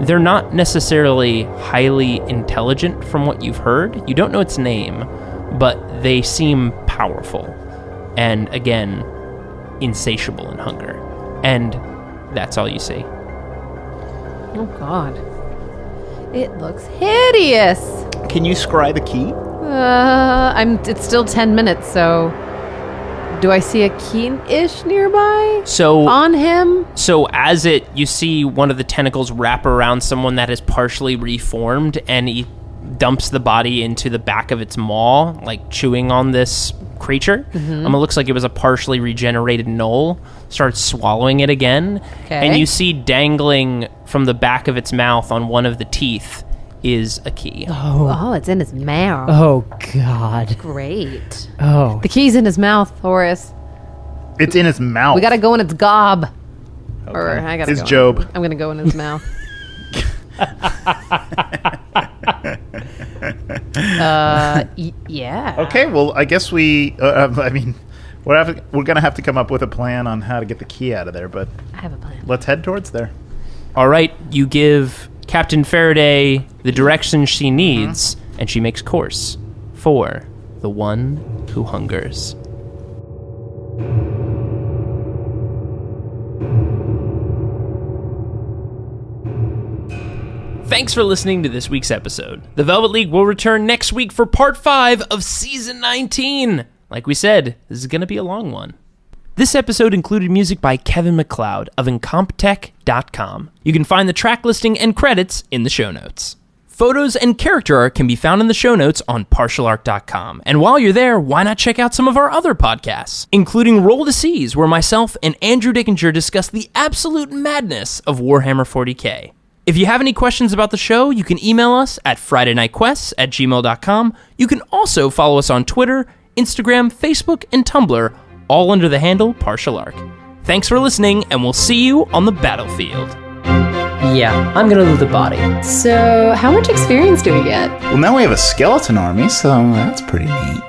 They're not necessarily highly intelligent from what you've heard. You don't know its name, but they seem powerful. And, again, insatiable in hunger. And that's all you see. Oh, God. It looks hideous. Can you scry the key? It's still 10 minutes, so do I see a key-ish nearby? So On him? So as you see one of the tentacles wrap around someone that is partially reformed, and he dumps the body into the back of its maw, like chewing on this creature. It looks like it was a partially regenerated gnoll. Starts swallowing it again. Okay. And you see dangling from the back of its mouth on one of the teeth is a key. Oh, it's in his mouth. Oh, God. Great. Oh. The key's in his mouth, Horace. It's in his mouth. We gotta go in its gob. Okay. Or I gotta His go. Job. I'm gonna go in his mouth. Yeah. Okay, well, I guess I mean, we're gonna have to come up with a plan on how to get the key out of there, but I have a plan. let's head towards there. All right, you give Captain Faraday the direction she needs, and she makes course for the one who hungers. Thanks for listening to this week's episode. The Velvet League will return next week for part 5 of season 19. Like we said, this is going to be a long one. This episode included music by Kevin MacLeod of Incomptech.com. You can find the track listing and credits in the show notes. Photos and character art can be found in the show notes on partialarc.com. And while you're there, why not check out some of our other podcasts, including Roll to Seas, where myself and Andrew Dickinger discuss the absolute madness of Warhammer 40k. If you have any questions about the show, you can email us at FridayNightQuests@gmail.com. You can also follow us on Twitter, Instagram, Facebook, and Tumblr, all under the handle Partial Arc. Thanks for listening, and we'll see you on the battlefield. Yeah, I'm gonna loot the body. So, how much experience do we get? Well, now we have a skeleton army, so that's pretty neat.